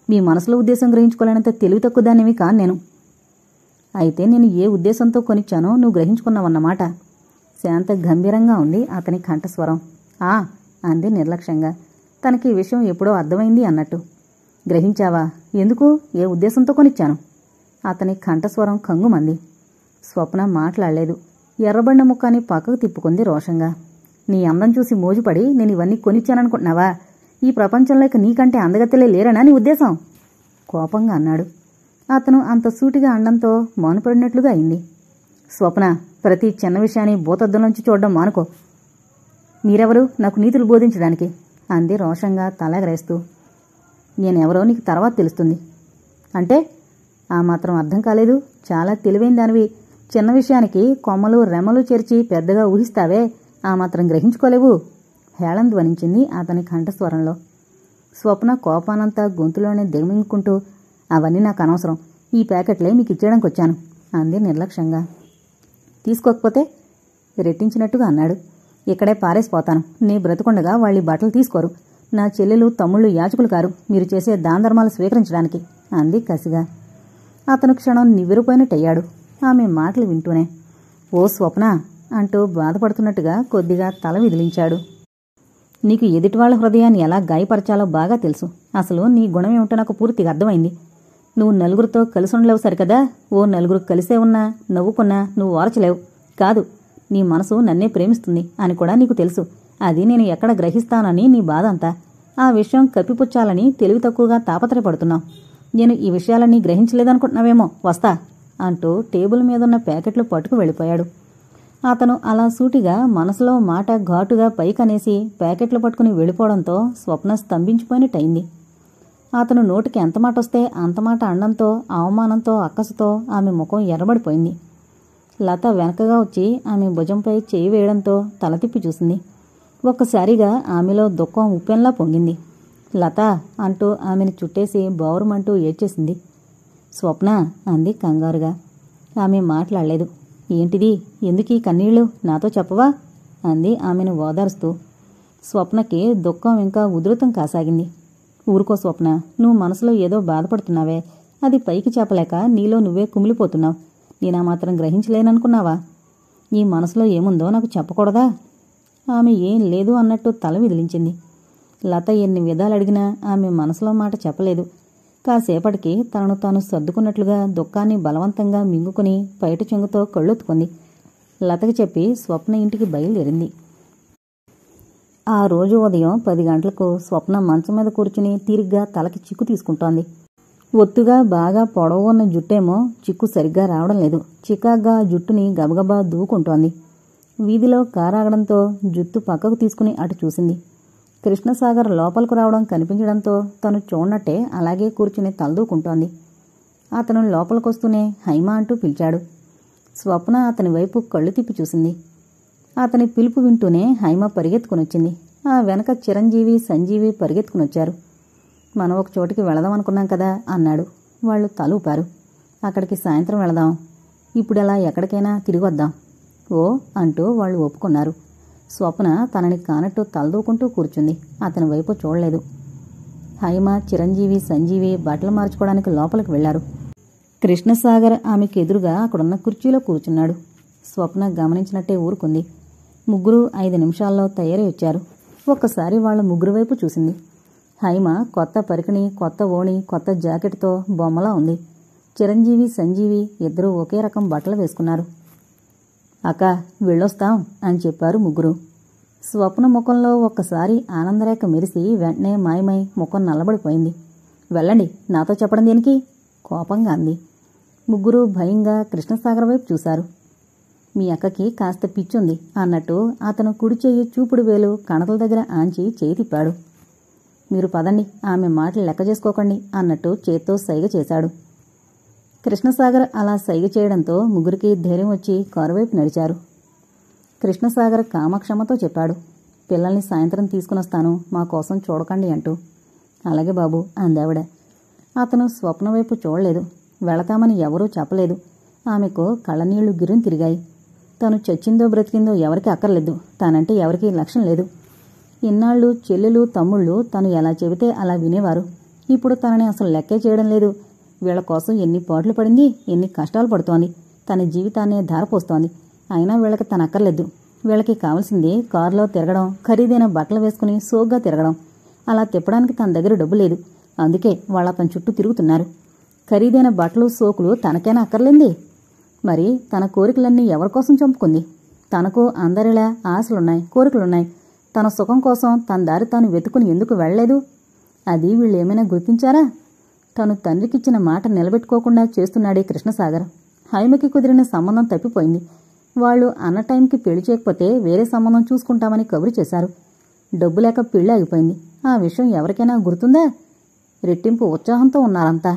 మీ మనసులో ఉద్దేశం గ్రహించుకోలేనంత తెలివి తక్కువదాన్నేమీ కాను నేను. అయితే నేను ఏ ఉద్దేశంతో కొనిచ్చానో నువ్వు గ్రహించుకున్నావన్నమాట. శాంత గంభీరంగా ఉంది అతని కంఠస్వరం. ఆ అంది నిర్లక్ష్యంగా. తనకి ఈ విషయం ఎప్పుడో అర్థమైంది అన్నట్టు. గ్రహించావా? ఎందుకు, ఏ ఉద్దేశంతో కొనిచ్చాను? అతని కంఠస్వరం కంగుమంది. స్వప్న మాట్లాడలేదు. ఎర్రబండ ముఖాన్ని పక్కకు తిప్పుకుంది రోషంగా. నీ అందం చూసి మోజుపడి నేను ఇవన్నీ కొనిచ్చాననుకుంటున్నావా? ఈ ప్రపంచంలోకి నీకంటే అందగత్తెలే లేరనా నీ ఉద్దేశం? కోపంగా అన్నాడు. అతను అంత సూటిగా అండంతో మౌనపడినట్లుగా అయింది. స్వప్న, ప్రతి చిన్న విషయాన్ని భూతద్దంలోంచి చూడడం మానుకో. మీరెవరు నాకు నీతులు బోధించడానికి అంది రోషంగా తలెగరేస్తూ. నేనెవరో నీకు తర్వాత తెలుస్తుంది. అంటే ఆ మాత్రం అర్థం కాలేదు? చాలా తెలివైన దానివి. చిన్న విషయానికి కొమ్మలు రెమ్మలు చేర్చి పెద్దగా ఊహిస్తావే, ఆ మాత్రం గ్రహించుకోలేవు. హేళం ధ్వనించింది అతని కంఠస్వరంలో. స్వప్న కోపానంతా గొంతులోనే దిగమింగుకుంటూ, అవన్నీ నాకు అనవసరం. ఈ ప్యాకెట్లే మీకు ఇచ్చేయడానికి వచ్చాను అంది నిర్లక్ష్యంగా. తీసుకోకపోతే? రెట్టించినట్టుగా అన్నాడు. ఇక్కడే పారేసిపోతాను. నీ బ్రతుకుండగా వాళ్ళ బట్టలు తీసుకోరు. నా చెల్లెలు తమ్ముళ్ళు యాచకులు కారు మీరు చేసే దానధర్మాలు స్వీకరించడానికి అంది కసిగా. అతను క్షణం నివ్వెరపోయినట్టయ్యాడు ఆమె మాటలు వింటూనే. ఓ స్వప్న అంటూ బాధపడుతున్నట్టుగా కొద్దిగా తల విదిలించాడు. నీకు ఎదుటివాళ్ల హృదయాన్ని ఎలా గాయపరచాలో బాగా తెలుసు. అసలు నీ గుణం ఏమిటో నాకు పూర్తిగా అర్థమైంది. నువ్వు నలుగురితో కలిసి ఉండలేవు సరికదా. ఓ నలుగురు కలిసే ఉన్నా నవ్వుకున్నా నువ్వు ఓర్చలేవు. కాదు, నీ మనసు నన్నే ప్రేమిస్తుంది అని కూడా నీకు తెలుసు. అది నేను ఎక్కడ గ్రహిస్తానని నీ బాధ అంతా. ఆ విషయం కప్పిపుచ్చాలని తెలివి తక్కువగా తాపత్రయపడుతున్నావు. నేను ఈ విషయాలన్నీ గ్రహించలేదనుకుంటున్నావేమో. వస్తా అంటూ టేబుల్ మీదున్న ప్యాకెట్లు పట్టుకు వెళ్ళిపోయాడు. అతను అలా సూటిగా మనసులో మాట ఘాటుగా పైకనేసి ప్యాకెట్లు పట్టుకుని వెళ్ళిపోవడంతో స్వప్న స్తంభించిపోయినట్టయింది. అతను నోటికి ఎంత మాట వస్తే అంతమాట అండంతో అవమానంతో అక్కసుతో ఆమె ముఖం ఎర్రబడిపోయింది. లత వెనకగా వచ్చి ఆమె భుజంపై చేయి వేయడంతో తల తిప్పి చూసింది. ఒక్కసారిగా ఆమెలో దుఃఖం ఉప్పెన్లా పొంగింది. లత అంటూ ఆమెను చుట్టేసి బౌరుమంటూ ఏడ్చేసింది. స్వప్న అంది కంగారుగా. ఆమె మాట్లాడలేదు. ఏంటిది, ఎందుకీ కన్నీళ్లు, నాతో చెప్పవా అంది ఆమెను ఓదారుస్తూ. స్వప్నకి దుఃఖం ఇంకా ఉధృతం కాసాగింది. ఊరుకో స్వప్న, నువ్వు మనసులో ఏదో బాధపడుతున్నావే, అది పైకి చెప్పలేక నీలో నువ్వే కుమిలిపోతున్నావు. నేనా మాత్రం గ్రహించలేననుకున్నావా? నీ మనసులో ఏముందో నాకు చెప్పకూడదా? ఆమె ఏం లేదు అన్నట్టు తల విదిలించింది. లత ఎన్ని విధాలు అడిగినా ఆమె మనసులో మాట చెప్పలేదు. కాసేపటికి తనను తాను సర్దుకున్నట్లుగా దుఃఖాన్ని బలవంతంగా మింగుకుని పైట చెంగుతో కళ్ళొత్తుకుంది. లతకి చెప్పి స్వప్న ఇంటికి బయలుదేరింది. ఆ రోజు ఉదయం 10 గంటలకు స్వప్న మంచం మీద కూర్చుని తీరిగ్గా తలకి చిక్కు తీసుకుంటోంది. ఒత్తుగా బాగా పొడవు ఉన్న జుట్టేమో చిక్కు సరిగ్గా రావడం లేదు. చికాగ్గా జుట్టుని గబగబా దూకుంటోంది. వీధిలో కారాగడంతో జుట్టు పక్కకు తీసుకుని అటు చూసింది. కృష్ణసాగర్ లోపలకు రావడం కనిపించడంతో తను చూడనట్టే అలాగే కూర్చుని తలదూకుంటోంది. అతను లోపలికొస్తూనే హైమా అంటూ పిలిచాడు. స్వప్న అతని వైపు కళ్ళు తిప్పి చూసింది. అతని పిలుపు వింటూనే హైమ పరిగెత్తుకునొచ్చింది. ఆ వెనక చిరంజీవి, సంజీవి పరిగెత్తుకునొచ్చారు. మనం ఒక చోటికి వెళదాం అనుకున్నాం కదా అన్నాడు. వాళ్ళు తలూపారు. అక్కడికి సాయంత్రం వెళదాం. ఇప్పుడెలా ఎక్కడికైనా తిరిగి వద్దాం. ఓ అంటూ వాళ్ళు ఒప్పుకున్నారు. స్వప్న తనని కానట్టు తలదూకుంటూ కూర్చుంది. అతని వైపు చూడలేదు. హైమ, చిరంజీవి, సంజీవి బట్టలు మార్చుకోవడానికి లోపలికి వెళ్లారు. కృష్ణసాగర్ ఆమెకు ఎదురుగా అక్కడున్న కుర్చీలో కూర్చున్నాడు. స్వప్న గమనించినట్టే ఊరుకుంది. ముగ్గురు 5 నిమిషాల్లో తయారై వచ్చారు. ఒక్కసారి వాళ్ళ ముగ్గురు వైపు చూసింది. హైమ కొత్త పరికిణి, కొత్త ఓణి, కొత్త జాకెట్తో బొమ్మలా ఉంది. చిరంజీవి, సంజీవి ఇద్దరూ ఒకే రకం బట్టలు వేసుకున్నారు. అక్క వెళ్ళొస్తాం అని చెప్పారు ముగ్గురు. స్వప్న ముఖంలో ఒక్కసారి ఆనందరేఖ మెరిసి వెంటనే మాయమై ముఖం నల్లబడిపోయింది. వెళ్ళండి, నాతో చెప్పడం దేనికి? కోపంగా అంది. ముగ్గురు భయంగా కృష్ణసాగర్ వైపు చూశారు. మీ అక్కకి కాస్త పిచ్చుంది అన్నట్టు అతను కుడి చెయ్యి చూపుడు వేలు కణతల దగ్గర ఆంచి చేయి తిప్పాడు. మీరు పదండి, ఆమె మాటలు లెక్క చేసుకోకండి అన్నట్టు చేత్తో సైగ చేశాడు. కృష్ణసాగర్ అలా సైగ చేయడంతో ముగ్గురికి ధైర్యం వచ్చి కారు వైపు నడిచారు. కృష్ణసాగర్ కామక్షమతో చెప్పాడు. పిల్లల్ని సాయంత్రం తీసుకునొస్తాను, మా కోసం చూడకండి అంటూ. అలాగే బాబు అందావిడ. అతను స్వప్న వైపు చూడలేదు. వెళతామని ఎవరూ చెప్పలేదు. ఆమెకు కళ్ళనీళ్లు గిర్రం తిరిగాయి. తను చచ్చిందో బ్రతికిందో ఎవరికి అక్కర్లేదు. తానంటే ఎవరికీ లక్ష్యం లేదు. ఇన్నాళ్ళు చెల్లెలు, తమ్ముళ్ళు తను ఎలా చెబితే అలా వినేవారు. ఇప్పుడు తనని అసలు లెక్కే చేయడం లేదు. వీళ్ల కోసం ఎన్ని పాట్లు పడింది, ఎన్ని కష్టాలు పడుతోంది. తన జీవితాన్నే ధారపోస్తోంది. అయినా వీళ్ళకి తన అక్కర్లేదు. వీళ్ళకి కావాల్సింది కారులో తిరగడం, ఖరీదైన బట్టలు వేసుకుని సోగ్గా తిరగడం. అలా తిప్పడానికి తన దగ్గర డబ్బు లేదు. అందుకే వాళ్ళ తన చుట్టూ తిరుగుతున్నారు. ఖరీదైన బట్టలు, సోకులు తనకైనా అక్కర్లేంది. మరి తన కోరికలన్నీ ఎవరికోసం చంపుకుంది? తనకు అందరిలా ఆశలున్నాయి, కోరికలున్నాయి. తన సుఖం కోసం తన దారి తాను వెతుకుని ఎందుకు వెళ్లలేదు? అది వీళ్ళేమైనా గుర్తించారా? తను తండ్రికిచ్చిన మాట నిలబెట్టుకోకుండా చేస్తున్నాడే కృష్ణసాగర్. హైమకి కుదిరిన సంబంధం తప్పిపోయింది. వాళ్ళు అన్న టైంకి పెళ్లి చేయకపోతే వేరే సంబంధం చూసుకుంటామని కబురు చేశారు. డబ్బు లేక పెళ్లి ఆగిపోయింది. ఆ విషయం ఎవరికైనా గుర్తుందా? రెట్టింపు ఉత్సాహంతో ఉన్నారంతా.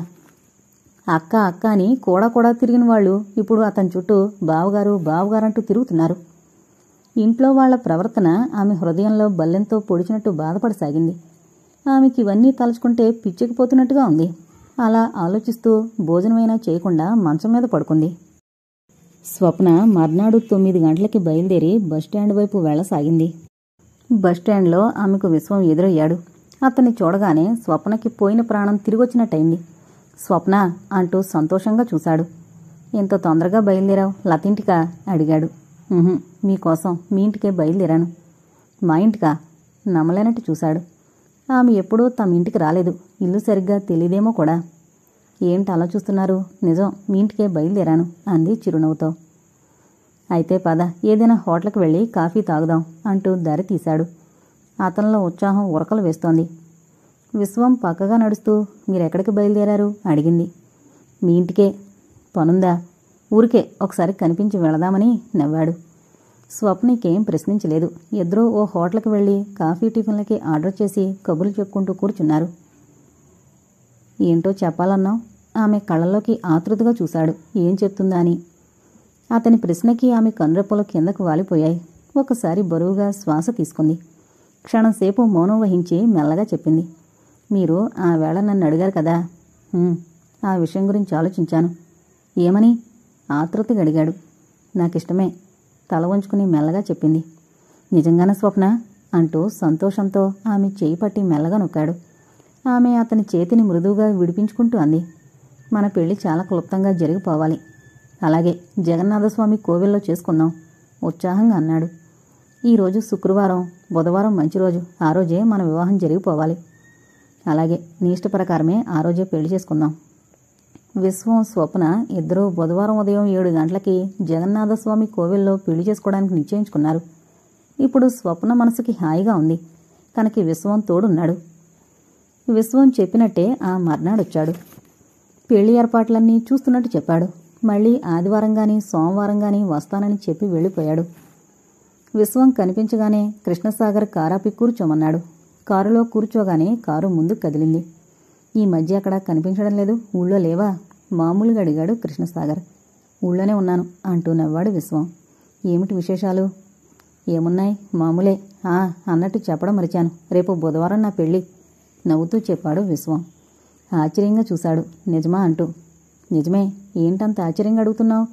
అక్క అక్క అని కూడా తిరిగిన వాళ్ళు ఇప్పుడు అతని చుట్టూ బావగారు బావగారంటూ తిరుగుతున్నారు. ఇంట్లో వాళ్ల ప్రవర్తన ఆమె హృదయంలో బల్లెంతో పొడిచినట్టు బాధపడసాగింది. ఆమెకి ఇవన్నీ తలుచుకుంటే పిచ్చెక్కిపోతున్నట్టుగా ఉంది. అలా ఆలోచిస్తూ భోజనమైనా చేయకుండా మంచం మీద పడుకుంది. స్వప్న మర్నాడు 9 గంటలకి బయలుదేరి బస్టాండ్ వైపు వెళ్లసాగింది. బస్టాండ్లో ఆమెకు విశ్వం ఎదురయ్యాడు. అతన్ని చూడగానే స్వప్నకి పోయిన ప్రాణం తిరిగొచ్చినట్టయింది. స్వప్న అంటూ సంతోషంగా చూశాడు. ఇంత తొందరగా బయలుదేరావు, లతింటికా అడిగాడు. మీకోసం, మీ ఇంటికే బయలుదేరాను. మా ఇంటికా? నమ్మలేనట్టు చూశాడు. ఆమె ఎప్పుడూ తమ ఇంటికి రాలేదు. ఇల్లు సరిగ్గా తెలియదేమో కూడా. ఏంటి అలా చూస్తున్నారు? నిజం, మీ ఇంటికే బయలుదేరాను అంది చిరునవ్వుతో. అయితే పద, ఏదైనా హోటల్కి వెళ్ళి కాఫీ తాగుదాం అంటూ దారి తీశాడు. అతనిలో ఉత్సాహం ఉరకలు వేస్తోంది. విశ్వం పక్కగా నడుస్తూ మీరెక్కడికి బయలుదేరారు అడిగింది. మీ ఇంటికే. పనుందా? ఊరికే ఒకసారి కనిపించి వెళదామని నవ్వాడు. స్వప్నికేం ప్రశ్నించలేదు. ఇద్దరూ ఓ హోటల్కి వెళ్ళి కాఫీ టిఫిన్లకి ఆర్డర్ చేసి కబుర్లు చెప్పుకుంటూ కూర్చున్నారు. ఏంటో చెప్పాలన్నావు? ఆమె కళ్ళల్లోకి ఆతృతగా చూశాడు. ఏం చెప్తుందా అని. అతని ప్రశ్నకి ఆమె కనురెప్పలు కిందకు వాలిపోయాయి. ఒకసారి బరువుగా శ్వాస తీసుకుంది. క్షణంసేపు మౌనం వహించి మెల్లగా చెప్పింది. మీరు ఆ వేళ నన్ను అడిగారు కదా. ఆ విషయం గురించి ఆలోచించాను. ఏమని? ఆతృతగా అడిగాడు. నాకిష్టమే. తల వంచుకుని మెల్లగా చెప్పింది. నిజంగానే స్వప్న అంటూ సంతోషంతో ఆమె చేయి పట్టి మెల్లగా నొక్కాడు. ఆమె అతని చేతిని మృదువుగా విడిపించుకుంటూ అంది. మన పెళ్లి చాలా క్లుప్తంగా జరిగిపోవాలి. అలాగే జగన్నాథస్వామి కోవిల్లో చేసుకుందాం ఉత్సాహంగా అన్నాడు. ఈరోజు శుక్రవారం, బుధవారం మంచి రోజు. ఆ రోజే మన వివాహం జరిగిపోవాలి. అలాగే నీ ఇష్ట ప్రకారమే ఆ రోజే పెళ్లి చేసుకుందాం. విశ్వం, స్వప్న ఇద్దరూ బుధవారం ఉదయం 7 గంటలకి జగన్నాథస్వామి కోవిల్లో పెళ్లి చేసుకోవడానికి నిశ్చయించుకున్నారు. ఇప్పుడు స్వప్న మనసుకి హాయిగా ఉంది. తనకి విశ్వం తోడున్నాడు. విశ్వం చెప్పినట్టే ఆ మర్నాడొచ్చాడు. పెళ్లి ఏర్పాట్లన్నీ చూస్తున్నట్టు చెప్పాడు. మళ్లీ ఆదివారంగాని సోమవారంగాని వస్తానని చెప్పి వెళ్ళిపోయాడు. విశ్వం కనిపించగానే కృష్ణసాగర్ కారాపి కూర్చోమన్నాడు. కారులో కూర్చోగానే కారు ముందుకు కదిలింది. ఈ మధ్య అక్కడ కనిపించడం లేదు, ఊళ్ళో లేవా? మామూలుగా అడిగాడు కృష్ణసాగర్. ఊళ్ళోనే ఉన్నాను అంటూ నవ్వాడు విశ్వం. ఏమిటి విశేషాలు? ఏమున్నాయి, మామూలే. అన్నట్టు చెప్పడం మరిచాను, రేపు బుధవారం నా పెళ్ళి నవ్వుతూ చెప్పాడు విశ్వం. ఆశ్చర్యంగా చూశాడు. నిజమా అంటూ. నిజమే. ఏంటంత ఆశ్చర్యంగా అడుగుతున్నావు?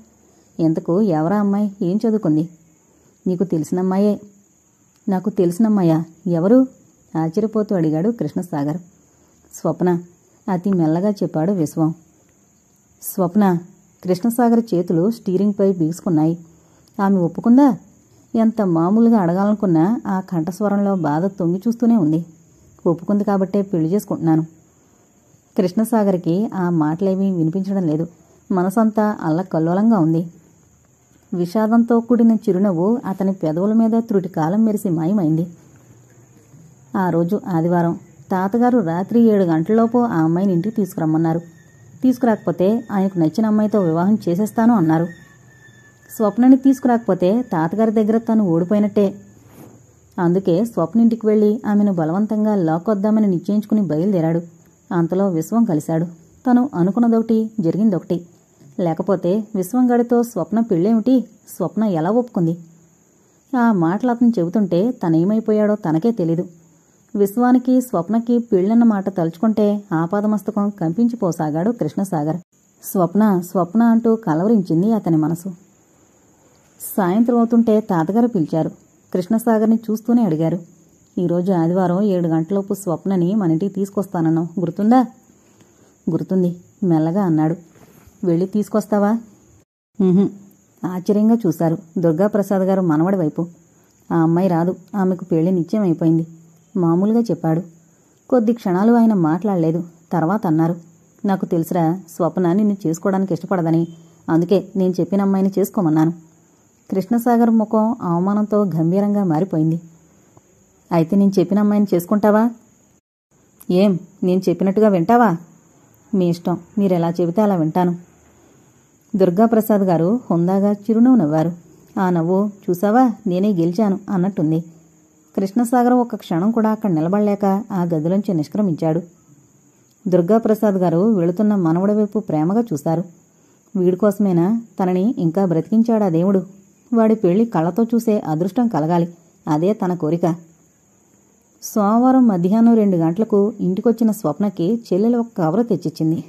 ఎంతకు ఎవరా అమ్మాయి? ఏం చదువుకుంది? నీకు తెలిసినమ్మాయే. నాకు తెలిసినమ్మాయా? ఎవరు? ఆశ్చర్యపోతూ అడిగాడు కృష్ణసాగర్. స్వప్న అతి మెల్లగా చెప్పాడు విశ్వం. స్వప్న. కృష్ణసాగర్ చేతులు స్టీరింగ్పై బిగుసుకున్నాయి. ఆమె ఒప్పుకుందా? ఎంత మామూలుగా అడగాలనుకున్నా ఆ కంఠస్వరంలో బాధ తొంగి చూస్తూనే ఉంది. ఒప్పుకుంది కాబట్టే పెళ్లి చేసుకుంటున్నాను. కృష్ణసాగర్కి ఆ మాటలేమీ వినిపించడం లేదు. మనసంతా అల్లకల్లోలంగా ఉంది. విషాదంతో కూడిన చిరునవ్వు అతని పెదవుల మీద త్రుటి కాలం మెరిసి మాయమైంది. ఆ రోజు ఆదివారం. తాతగారు రాత్రి 7 గంటలలోపు ఆ అమ్మాయిని ఇంటికి తీసుకురమ్మన్నారు. తీసుకురాకపోతే ఆయనకు నచ్చిన అమ్మాయితో వివాహం చేసేస్తాను అన్నారు. స్వప్నని తీసుకురాకపోతే తాతగారి దగ్గర తను ఓడిపోయినట్టే. అందుకే స్వప్నింటికి వెళ్లి ఆమెను బలవంతంగా లాక్కొద్దామని నిశ్చయించుకుని బయలుదేరాడు. అంతలో విశ్వం కలిశాడు. తను అనుకున్నదొకటి, జరిగిందొకటి. లేకపోతే విశ్వంగడితో స్వప్న పెళ్ళేమిటి? స్వప్న ఎలా ఒప్పుకుంది? ఆ మాటలు అతను చెబుతుంటే తనేమైపోయాడో తనకే తెలీదు. విశ్వానికి స్వప్నకి పెళ్ళన్న మాట తలుచుకుంటే ఆపాదమస్తకం కంపించిపోసాగాడు కృష్ణసాగర్. స్వప్న స్వప్న అంటూ కలవరించింది అతని మనసు. సాయంత్రం అవుతుంటే తాతగారు పిలిచారు. కృష్ణసాగర్ని చూస్తూనే అడిగారు. ఈరోజు ఆదివారం 7 గంటలలోపు స్వప్నని మన ఇంటికి తీసుకొస్తానన్నావు, గుర్తుందా? గుర్తుంది మెల్లగా అన్నాడు. వెళ్ళి తీసుకొస్తావా? ఆశ్చర్యంగా చూశారు దుర్గాప్రసాద్ గారు మనవడి వైపు. ఆ అమ్మాయి రాదు, ఆమెకు పెళ్లి నిశ్చయం అయిపోయింది మామూలుగా చెప్పాడు. కొద్ది క్షణాలు ఆయన మాట్లాడలేదు. తర్వాత అన్నారు. నాకు తెలుసురా, స్వప్న నిన్ను చేసుకోవడానికి ఇష్టపడదని. అందుకే నేను చెప్పిన అమ్మాయిని చేసుకోమన్నాను. కృష్ణసాగర్ ముఖం అవమానంతో గంభీరంగా మారిపోయింది. అయితే నేను చెప్పిన అమ్మాయిని చేసుకుంటావా? ఏం, నేను చెప్పినట్టుగా వింటావా? మీ ఇష్టం, మీరెలా చెబితే అలా వింటాను. దుర్గాప్రసాద్ గారు హుందాగా చిరునవ్వు నవ్వారు. ఆ నవ్వు చూసావా, నేనే గెలిచాను అన్నట్టుంది. కృష్ణసాగర్ ఒక క్షణం కూడా అక్కడ నిలబడలేక ఆ గదిలోంచి నిష్క్రమించాడు. దుర్గాప్రసాద్ గారు వెళుతున్న మనవడి వైపు ప్రేమగా చూశారు. వీడి కోసమేనా తనని ఇంకా బ్రతికించాడా దేవుడు? వాడి పెళ్లి కళ్ళతో చూసే అదృష్టం కలగాలి, అదే తన కోరిక. సోమవారం మధ్యాహ్నం 2 గంటలకు ఇంటికొచ్చిన స్వప్నకి చెల్లెలు ఒక కవరు తెచ్చిచ్చింది.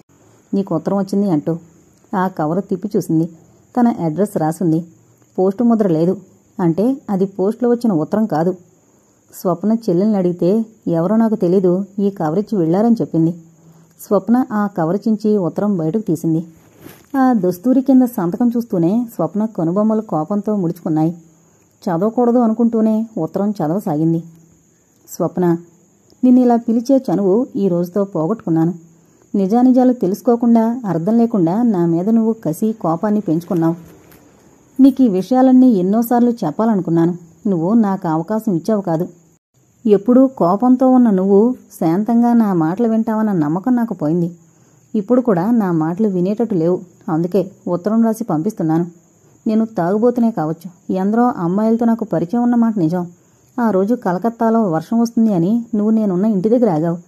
నీకు ఉత్తరం వచ్చింది అంటూ. ఆ కవరు తిప్పి చూసింది. తన అడ్రస్ రాసుంది. పోస్టు ముద్ర లేదు. అంటే అది పోస్టులో వచ్చిన ఉత్తరం కాదు. స్వప్న చెల్లెల్ని అడిగితే ఎవరో నాకు తెలీదు, ఈ కవరిచ్చి వెళ్లారని చెప్పింది. స్వప్న ఆ కవరిచించి ఉత్తరం బయటకు తీసింది. ఆ దస్తూరి కింద సంతకం చూస్తూనే స్వప్న కనుబొమ్మలు కోపంతో ముడుచుకున్నాయి. చదవకూడదు అనుకుంటూనే ఉత్తరం చదవసాగింది. స్వప్న, నిన్నిలా పిలిచే చనువు ఈ రోజుతో పోగొట్టుకున్నాను. నిజానిజాలు తెలుసుకోకుండా, అర్థం లేకుండా నా మీద నువ్వు కసి, కోపాన్ని పెంచుకున్నావు. నీకు ఈ విషయాలన్నీ ఎన్నోసార్లు చెప్పాలనుకున్నాను. నువ్వు నాకు అవకాశం ఇచ్చావు కాదు. ఎప్పుడూ కోపంతో ఉన్న నువ్వు శాంతంగా నా మాటలు వింటావన్న నమ్మకం నాకు పోయింది. ఇప్పుడు కూడా నా మాటలు వినేటట్టు లేవు. అందుకే ఉత్తరం రాసి పంపిస్తున్నాను. నేను తాగుబోతునే కావచ్చు, ఎందరో అమ్మాయిలతో నాకు పరిచయం ఉన్నమాట నిజం. ఆ రోజు కలకత్తాలో వర్షం వస్తుంది అని నువ్వు నేనున్న ఇంటి దగ్గర ఆగావు.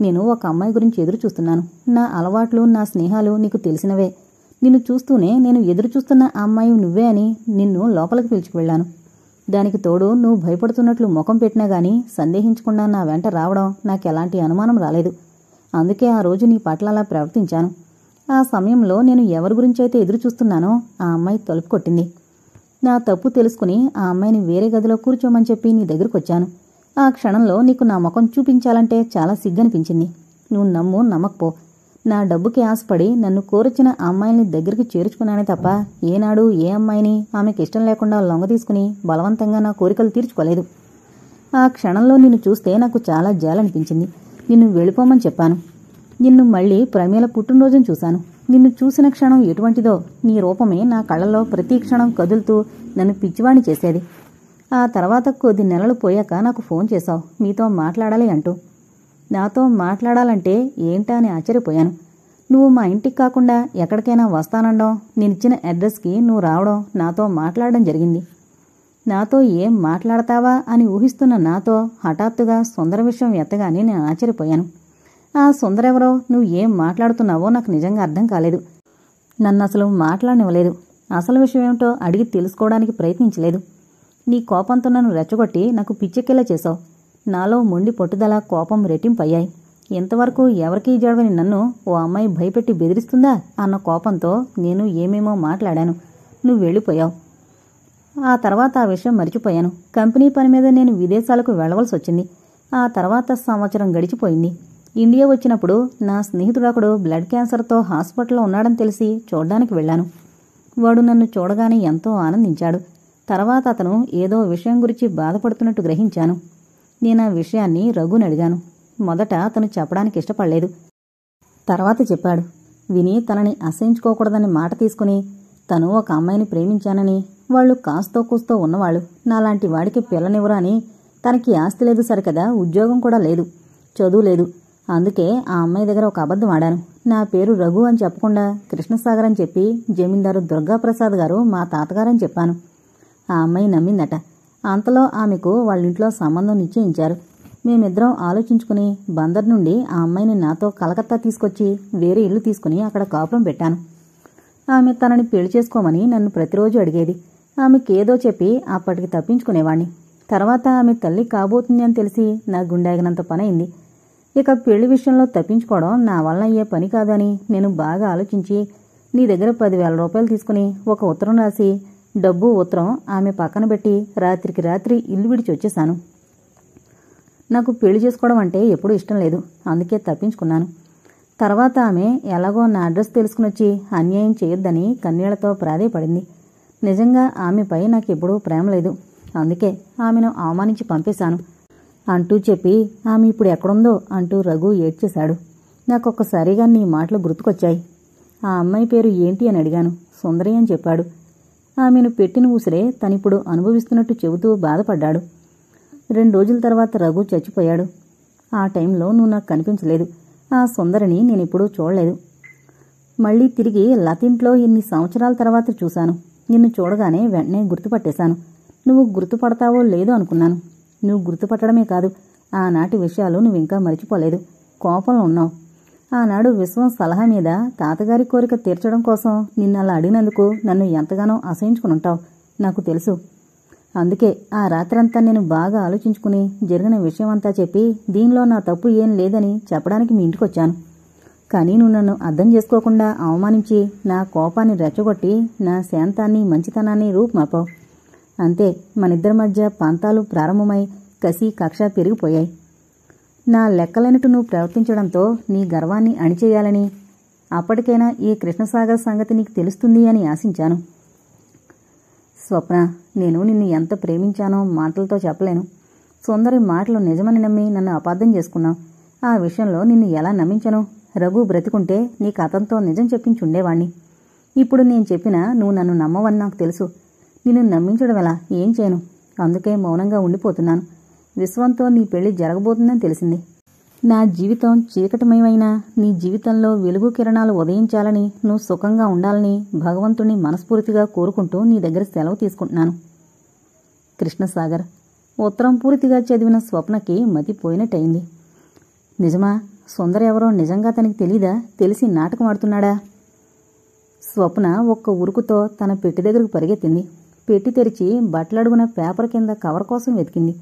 నేను ఒక అమ్మాయి గురించి ఎదురు చూస్తున్నాను. నా అలవాట్లు, నా స్నేహాలు నీకు తెలిసినవే. నిన్ను చూస్తూనే నేను ఎదురు చూస్తున్న ఆ అమ్మాయి నువ్వే అని నిన్ను లోపలికి పిలుచుకువెళ్లాను. దానికి తోడు నువ్వు భయపడుతున్నట్లు ముఖం పెట్టినా గానీ సందేహించకుండా నా వెంట రావడం నాకెలాంటి అనుమానం రాలేదు. అందుకే ఆ రోజు నీ పట్ల అలా ప్రవర్తించాను. ఆ సమయంలో నేను ఎవరి గురించైతే ఎదురు చూస్తున్నానో ఆ అమ్మాయి తలుపు కొట్టింది. నా తప్పు తెలుసుకుని ఆ అమ్మాయిని వేరే గదిలో కూర్చోమని చెప్పి నీ దగ్గరకొచ్చాను. ఆ క్షణంలో నీకు నా ముఖం చూపించాలంటే చాలా సిగ్గనిపించింది. నువ్వు నమ్ము నమ్మకపో, నా డబ్బుకి ఆశపడి నన్ను కోరొచ్చిన ఆ అమ్మాయిని దగ్గరికి చేర్చుకున్నానే తప్ప ఏనాడు ఏ అమ్మాయిని ఆమెకి ఇష్టం లేకుండా లొంగ తీసుకుని బలవంతంగా నా కోరికలు తీర్చుకోలేదు. ఆ క్షణంలో నిన్ను చూస్తే నాకు చాలా జాలనిపించింది. నిన్ను వెళ్ళిపోమని చెప్పాను. నిన్ను మళ్లీ ప్రమేల పుట్టినరోజును చూశాను. నిన్ను చూసిన క్షణం ఎటువంటిదో నీ రూపమే నా కళ్ళలో ప్రతి క్షణం కదులుతూ నన్ను పిచ్చివాణ్ణి చేసేది. ఆ తర్వాత కొద్ది నెలలు పోయాక నాకు ఫోన్ చేశావు, మీతో మాట్లాడాలి అంటూ. నాతో మాట్లాడాలంటే ఏంటా అని ఆశ్చర్యపోయాను. నువ్వు మా ఇంటికి కాకుండా ఎక్కడికైనా వస్తానండం, నేనిచ్చిన అడ్రస్కి నువ్వు రావడం, నాతో మాట్లాడడం జరిగింది. నాతో ఏం మాట్లాడతావా అని ఊహిస్తున్న నాతో హఠాత్తుగా సుందర విషయం ఎత్తగానే నేను ఆశ్చర్యపోయాను. ఆ సుందరెవరో, నువ్వు ఏం మాట్లాడుతున్నావో నాకు నిజంగా అర్థం కాలేదు. నన్ను అసలు మాట్లాడనివ్వలేదు. అసలు విషయం ఏమిటో అడిగి తెలుసుకోవడానికి ప్రయత్నించలేదు. నీ కోపంతో నన్ను రెచ్చగొట్టి నాకు పిచ్చెక్కేలా చేశావు. నాలో మొండి పట్టుదల, కోపం రెట్టింపయ్యాయి. ఇంతవరకు ఎవరికీ జడవని నన్ను ఓ అమ్మాయి భయపెట్టి బెదిరిస్తుందా అన్న కోపంతో నేను ఏమేమో మాట్లాడాను. నువ్వు వెళ్ళిపోయావు. ఆ తర్వాత ఆ విషయం మరిచిపోయాను. కంపెనీ పని మీద నేను విదేశాలకు వెళ్లవలసి వచ్చింది. ఆ తర్వాత సంవత్సరం గడిచిపోయింది. ఇండియా వచ్చినప్పుడు నా స్నేహితుడొకడు బ్లడ్ క్యాన్సర్తో హాస్పిటల్లో ఉన్నాడని తెలిసి చూడ్డానికి వెళ్ళాను. వాడు నన్ను చూడగానే ఎంతో ఆనందించాడు. తర్వాత అతను ఏదో విషయం గురించి బాధపడుతున్నట్టు గ్రహించాను. నేను ఆ విషయాన్ని రఘుని అడిగాను. మొదట అతను చెప్పడానికి ఇష్టపడలేదు. తర్వాత చెప్పాడు. విని తనని అసహించుకోకూడదని మాట తీసుకుని తను ఒక అమ్మాయిని ప్రేమించానని, వాళ్ళు కాస్తో కూస్తో ఉన్నవాళ్ళు, నాలాంటి వాడికి పిల్లనివ్వరు అని, తనకి ఆస్తి లేదు సరికదా, ఉద్యోగం కూడా లేదు, చదువు లేదు. అందుకే ఆ అమ్మాయి దగ్గర ఒక అబద్ధం ఆడాను. నా పేరు రఘు అని చెప్పకుండా కృష్ణసాగర్ అని చెప్పి జమీందారు దుర్గాప్రసాద్ గారు మా తాతగారని చెప్పాను. ఆ అమ్మాయి నమ్మిందట. అంతలో ఆమెకు వాళ్ళింట్లో సంబంధం నిశ్చయించారు. మేమిద్దరం ఆలోచించుకుని బందర్ నుండి ఆ అమ్మాయిని నాతో కలకత్తా తీసుకొచ్చి వేరే ఇల్లు తీసుకుని అక్కడ కాపురం పెట్టాను. ఆమె తనని పెళ్లి చేసుకోమని నన్ను ప్రతిరోజు అడిగేది. ఆమెకేదో చెప్పి అప్పటికి తప్పించుకునేవాణ్ణి. తర్వాత ఆమె తల్లి కాబోతుంది అని తెలిసి నా గుండెగినంత పనైంది. ఇక పెళ్లి విషయంలో తప్పించుకోవడం నా వల్ల అయ్యే పని కాదని నేను బాగా ఆలోచించి నీ దగ్గర 10,000 రూపాయలు తీసుకుని ఒక ఉత్తరం రాసి డబ్బు ఉత్తరం ఆమె పక్కన పెట్టి రాత్రికి రాత్రి ఇల్లు విడిచి వచ్చేశాను. నాకు పెళ్లి చేసుకోవడం అంటే ఎప్పుడూ ఇష్టం లేదు. అందుకే తప్పించుకున్నాను. తర్వాత ఆమె ఎలాగో నా అడ్రస్ తెలుసుకునొచ్చి అన్యాయం చేయొద్దని కన్నీళ్లతో ప్రాధేయపడింది. నిజంగా ఆమెపై నాకెప్పుడూ ప్రేమ లేదు. అందుకే ఆమెను అవమానించి పంపేశాను అంటూ చెప్పి ఆమె ఇప్పుడు ఎక్కడుందో అంటూ రఘు ఏడ్చేశాడు. నాకొక్కసారిగా నీ మాటలు గుర్తుకొచ్చాయి. ఆ అమ్మాయి పేరు ఏంటి అని అడిగాను. సుందరి అని చెప్పాడు. ఆమెను పెట్టిన ఊసిరే తనిప్పుడు అనుభవిస్తున్నట్టు చెబుతూ బాధపడ్డాడు. 2 రోజుల తర్వాత రఘు చచ్చిపోయాడు. ఆ టైంలో నువ్వు నాకు కనిపించలేదు. ఆ సుందరిని నేనిప్పుడూ చూడలేదు. మళ్లీ తిరిగి లతింట్లో ఇన్ని సంవత్సరాల తర్వాత చూశాను. నిన్ను చూడగానే వెంటనే గుర్తుపట్టేశాను. నువ్వు గుర్తుపడతావో లేదో అనుకున్నాను. నువ్వు గుర్తుపట్టడమే కాదు, ఆనాటి విషయాలు నువ్వింకా మరిచిపోలేదు. కోపంలో ఉన్నావు. ఆనాడు విశ్వం సలహా మీద తాతగారి కోరిక తీర్చడం కోసం నిన్ను అలా అడిగినందుకు నన్ను ఎంతగానో అసహించుకునుంటావు, నాకు తెలుసు. అందుకే ఆ రాత్రంతా నేను బాగా ఆలోచించుకుని జరిగిన విషయమంతా చెప్పి దీనిలో నా తప్పు ఏం లేదని చెప్పడానికి మీ ఇంటికొచ్చాను. కానీ నువ్వు నన్ను అర్థం చేసుకోకుండా అవమానించి నా కోపాన్ని రెచ్చగొట్టి నా శాంతాన్ని మంచితనాన్ని రూపుమాపావు. అంతే, మనిద్దరి మధ్య పంతాలు ప్రారంభమై కసి కక్ష పెరిగిపోయాయి. నా లెక్కలైనట్టు నువ్వు ప్రవర్తించడంతో నీ గర్వాన్ని అణిచేయాలని, అప్పటికైనా ఈ కృష్ణసాగర్ సంగతి నీకు తెలుస్తుంది అని ఆశించాను. స్వప్న, నేను నిన్ను ఎంత ప్రేమించానో మాటలతో చెప్పలేను. సుందరి మాటలు నిజమని నమ్మి నన్ను అపార్థం చేసుకున్నావు. ఆ విషయంలో నిన్ను ఎలా నమ్మించను? రఘు బ్రతికుంటే నీకు అతనితో నిజం చెప్పించుండేవాణ్ణి. ఇప్పుడు నేను చెప్పినా నువ్వు నన్ను నమ్మవని నాకు తెలుసు. నిన్ను నమ్మించడం ఎలా, ఏం చేయను. అందుకే మౌనంగా ఉండిపోతున్నాను. విశ్వంతో నీ పెళ్లి జరగబోతుందని తెలిసింది. నా జీవితం చీకటిమయమైనా నీ జీవితంలో వెలుగు కిరణాలు ఉదయించాలని, నువ్వు సుఖంగా ఉండాలని భగవంతుణ్ణి మనస్ఫూర్తిగా కోరుకుంటూ నీ దగ్గర సెలవు తీసుకుంటున్నాను. కృష్ణసాగర్. ఉత్తరం పూర్తిగా చదివిన స్వప్నకి మతిపోయినట్టయింది. నిజమా? సుందర ఎవరో నిజంగా తనకి తెలీదా? తెలిసి నాటకం ఆడుతున్నాడా? స్వప్న ఒక్క ఉరుకుతో తన పెట్టి దగ్గరకు పరిగెత్తింది. పెట్టి తెరిచి బట్టలడుగున పేపర్ కింద కవర్ కోసం వెతికింది.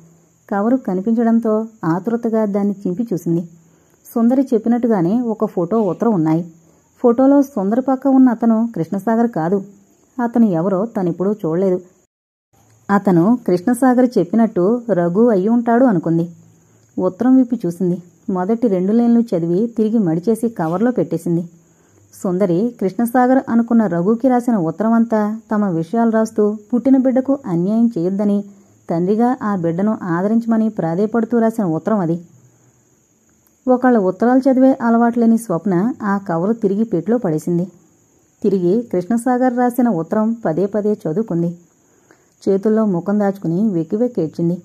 కవరు కనిపించడంతో ఆతృతగా దాన్ని చింపి చూసింది. సుందరి చెప్పినట్టుగానే ఒక ఫోటో, ఉత్తరం ఉన్నాయి. ఫోటోలో సుందరి పక్క ఉన్న అతను కృష్ణసాగర్ కాదు. అతను ఎవరో తనిప్పుడూ చూడలేదు. అతను కృష్ణసాగర్ చెప్పినట్టు రఘు అయ్యి ఉంటాడు అనుకుంది. ఉత్తరం విప్పి చూసింది. మొదటి 2 లైన్లు చదివి తిరిగి మడిచేసి కవర్లో పెట్టేసింది. సుందరి కృష్ణసాగర్ అనుకున్న రఘుకి రాసిన ఉత్తరమంతా తమ విషయాలు రాస్తూ పుట్టిన బిడ్డకు అన్యాయం చేయొద్దని, తండ్రిగా ఆ బిడ్డను ఆదరించమని ప్రాధేయపడుతూ రాసిన ఉత్తరం అది. ఒకళ్ళ ఉత్తరాలు చదివే అలవాట్లేని స్వప్న ఆ కవరు తిరిగి పెట్లో పడేసింది. తిరిగి కృష్ణసాగర్ రాసిన ఉత్తరం పదే పదే చదువుకుంది. చేతుల్లో ముఖం దాచుకుని వెక్కి వెక్కి ఏడ్చింది.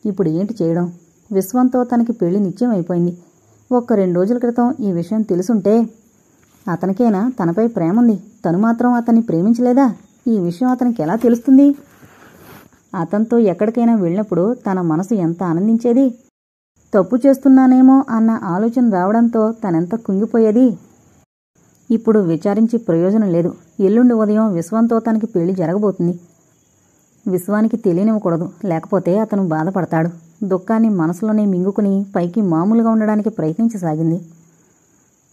ఇప్పుడు ఏంటి చేయడం? విశ్వంతో తనకి పెళ్లి నిశ్చయం అయిపోయింది. ఒక్క 2 రోజుల క్రితం ఈ విషయం తెలుసుంటే, అతనికైనా తనపై ప్రేముంది, తను మాత్రం అతన్ని ప్రేమించలేదా? ఈ విషయం అతనికి ఎలా తెలుస్తుంది? అతనితో ఎక్కడికైనా వెళ్ళినప్పుడు తన మనసు ఎంత ఆనందించేది? తప్పు చేస్తున్నానేమో అన్న ఆలోచన రావడంతో తనెంత కుంగిపోయేది? ఇప్పుడు విచారించి ప్రయోజనం లేదు. ఎల్లుండి ఉదయం విశ్వంతో తనకి పెళ్లి జరగబోతుంది. విశ్వానికి తెలియనివ్వకూడదు, లేకపోతే అతను బాధపడతాడు. దుఃఖాన్ని మనసులోనే మింగుకుని పైకి మామూలుగా ఉండడానికి ప్రయత్నించసాగింది.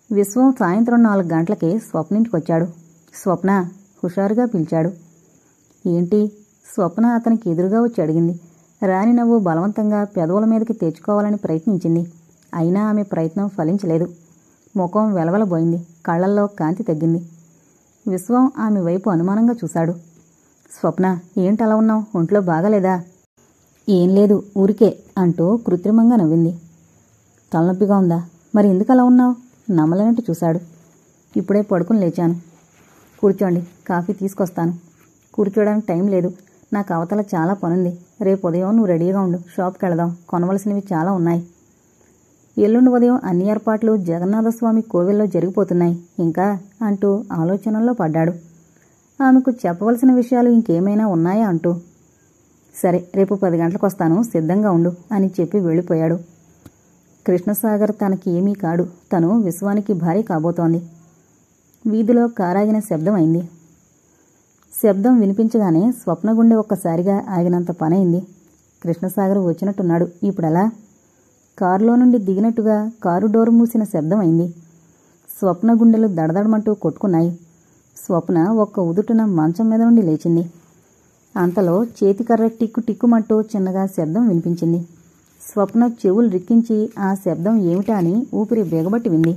విశ్వం సాయంత్రం 4 గంటలకే స్వప్నింటికొచ్చాడు. స్వప్న హుషారుగా పిలిచాడు. ఏంటి? స్వప్న అతనికి ఎదురుగా వచ్చి అడిగింది. రాణి నవ్వు బలవంతంగా పెదవుల మీదకి తెచ్చుకోవాలని ప్రయత్నించింది. అయినా ఆమె ప్రయత్నం ఫలించలేదు. ముఖం వెలవెలబోయింది. కళ్లల్లో కాంతి తగ్గింది. విశ్వం ఆమె వైపు అనుమానంగా చూశాడు. స్వప్న, ఏంటలా ఉన్నావు? ఒంట్లో బాగాలేదా? ఏం లేదు, ఊరికే అంటూ కృత్రిమంగా నవ్వింది. తలనొప్పిగా ఉందా? మరి ఎందుకు అలా ఉన్నావు? నమ్మలేనట్టు చూశాడు. ఇప్పుడే పడుకుని లేచాను. కూర్చోండి, కాఫీ తీసుకొస్తాను. కూర్చోడానికి టైం లేదు, నాకు అవతల చాలా పనుంది. రేపు ఉదయం నువ్వు రెడీగా ఉండు, షాప్కి వెళదాం. కొనవలసినవి చాలా ఉన్నాయి. ఎల్లుండి ఉదయం అన్ని ఏర్పాట్లు జగన్నాథస్వామి కోవిల్లో జరిగిపోతున్నాయి ఇంకా అంటూ ఆలోచనల్లో పడ్డాడు. ఆమెకు చెప్పవలసిన విషయాలు ఇంకేమైనా ఉన్నాయా అంటూ. సరే, రేపు 10 గంటలకు వస్తాను, సిద్ధంగా ఉండు అని చెప్పి వెళ్ళిపోయాడు. కృష్ణసాగర్ తనకి ఏమీ కాడు. తను విశ్వానికి భార్య కాబోతోంది. వీధిలో కారాగిన శబ్దం అయింది. శబ్దం వినిపించగానే స్వప్న గుండె ఒక్కసారిగా ఆగినంత పనైంది. కృష్ణసాగర్ వచ్చినట్టున్నాడు. ఇప్పుడెలా? కారులో నుండి దిగినట్టుగా కారు డోరు మూసిన శబ్దం అయింది. స్వప్న గుండెలు దడదడమంటూ కొట్టుకున్నాయి. స్వప్న ఒక్క ఉదుటున మంచం మీద నుండి లేచింది. అంతలో చేతికర్ర టిక్కు టిక్కుమంటూ చిన్నగా శబ్దం వినిపించింది. స్వప్న చెవులు రిక్కించి ఆ శబ్దం ఏమిటా అని ఊపిరి బిగబట్టి వింది.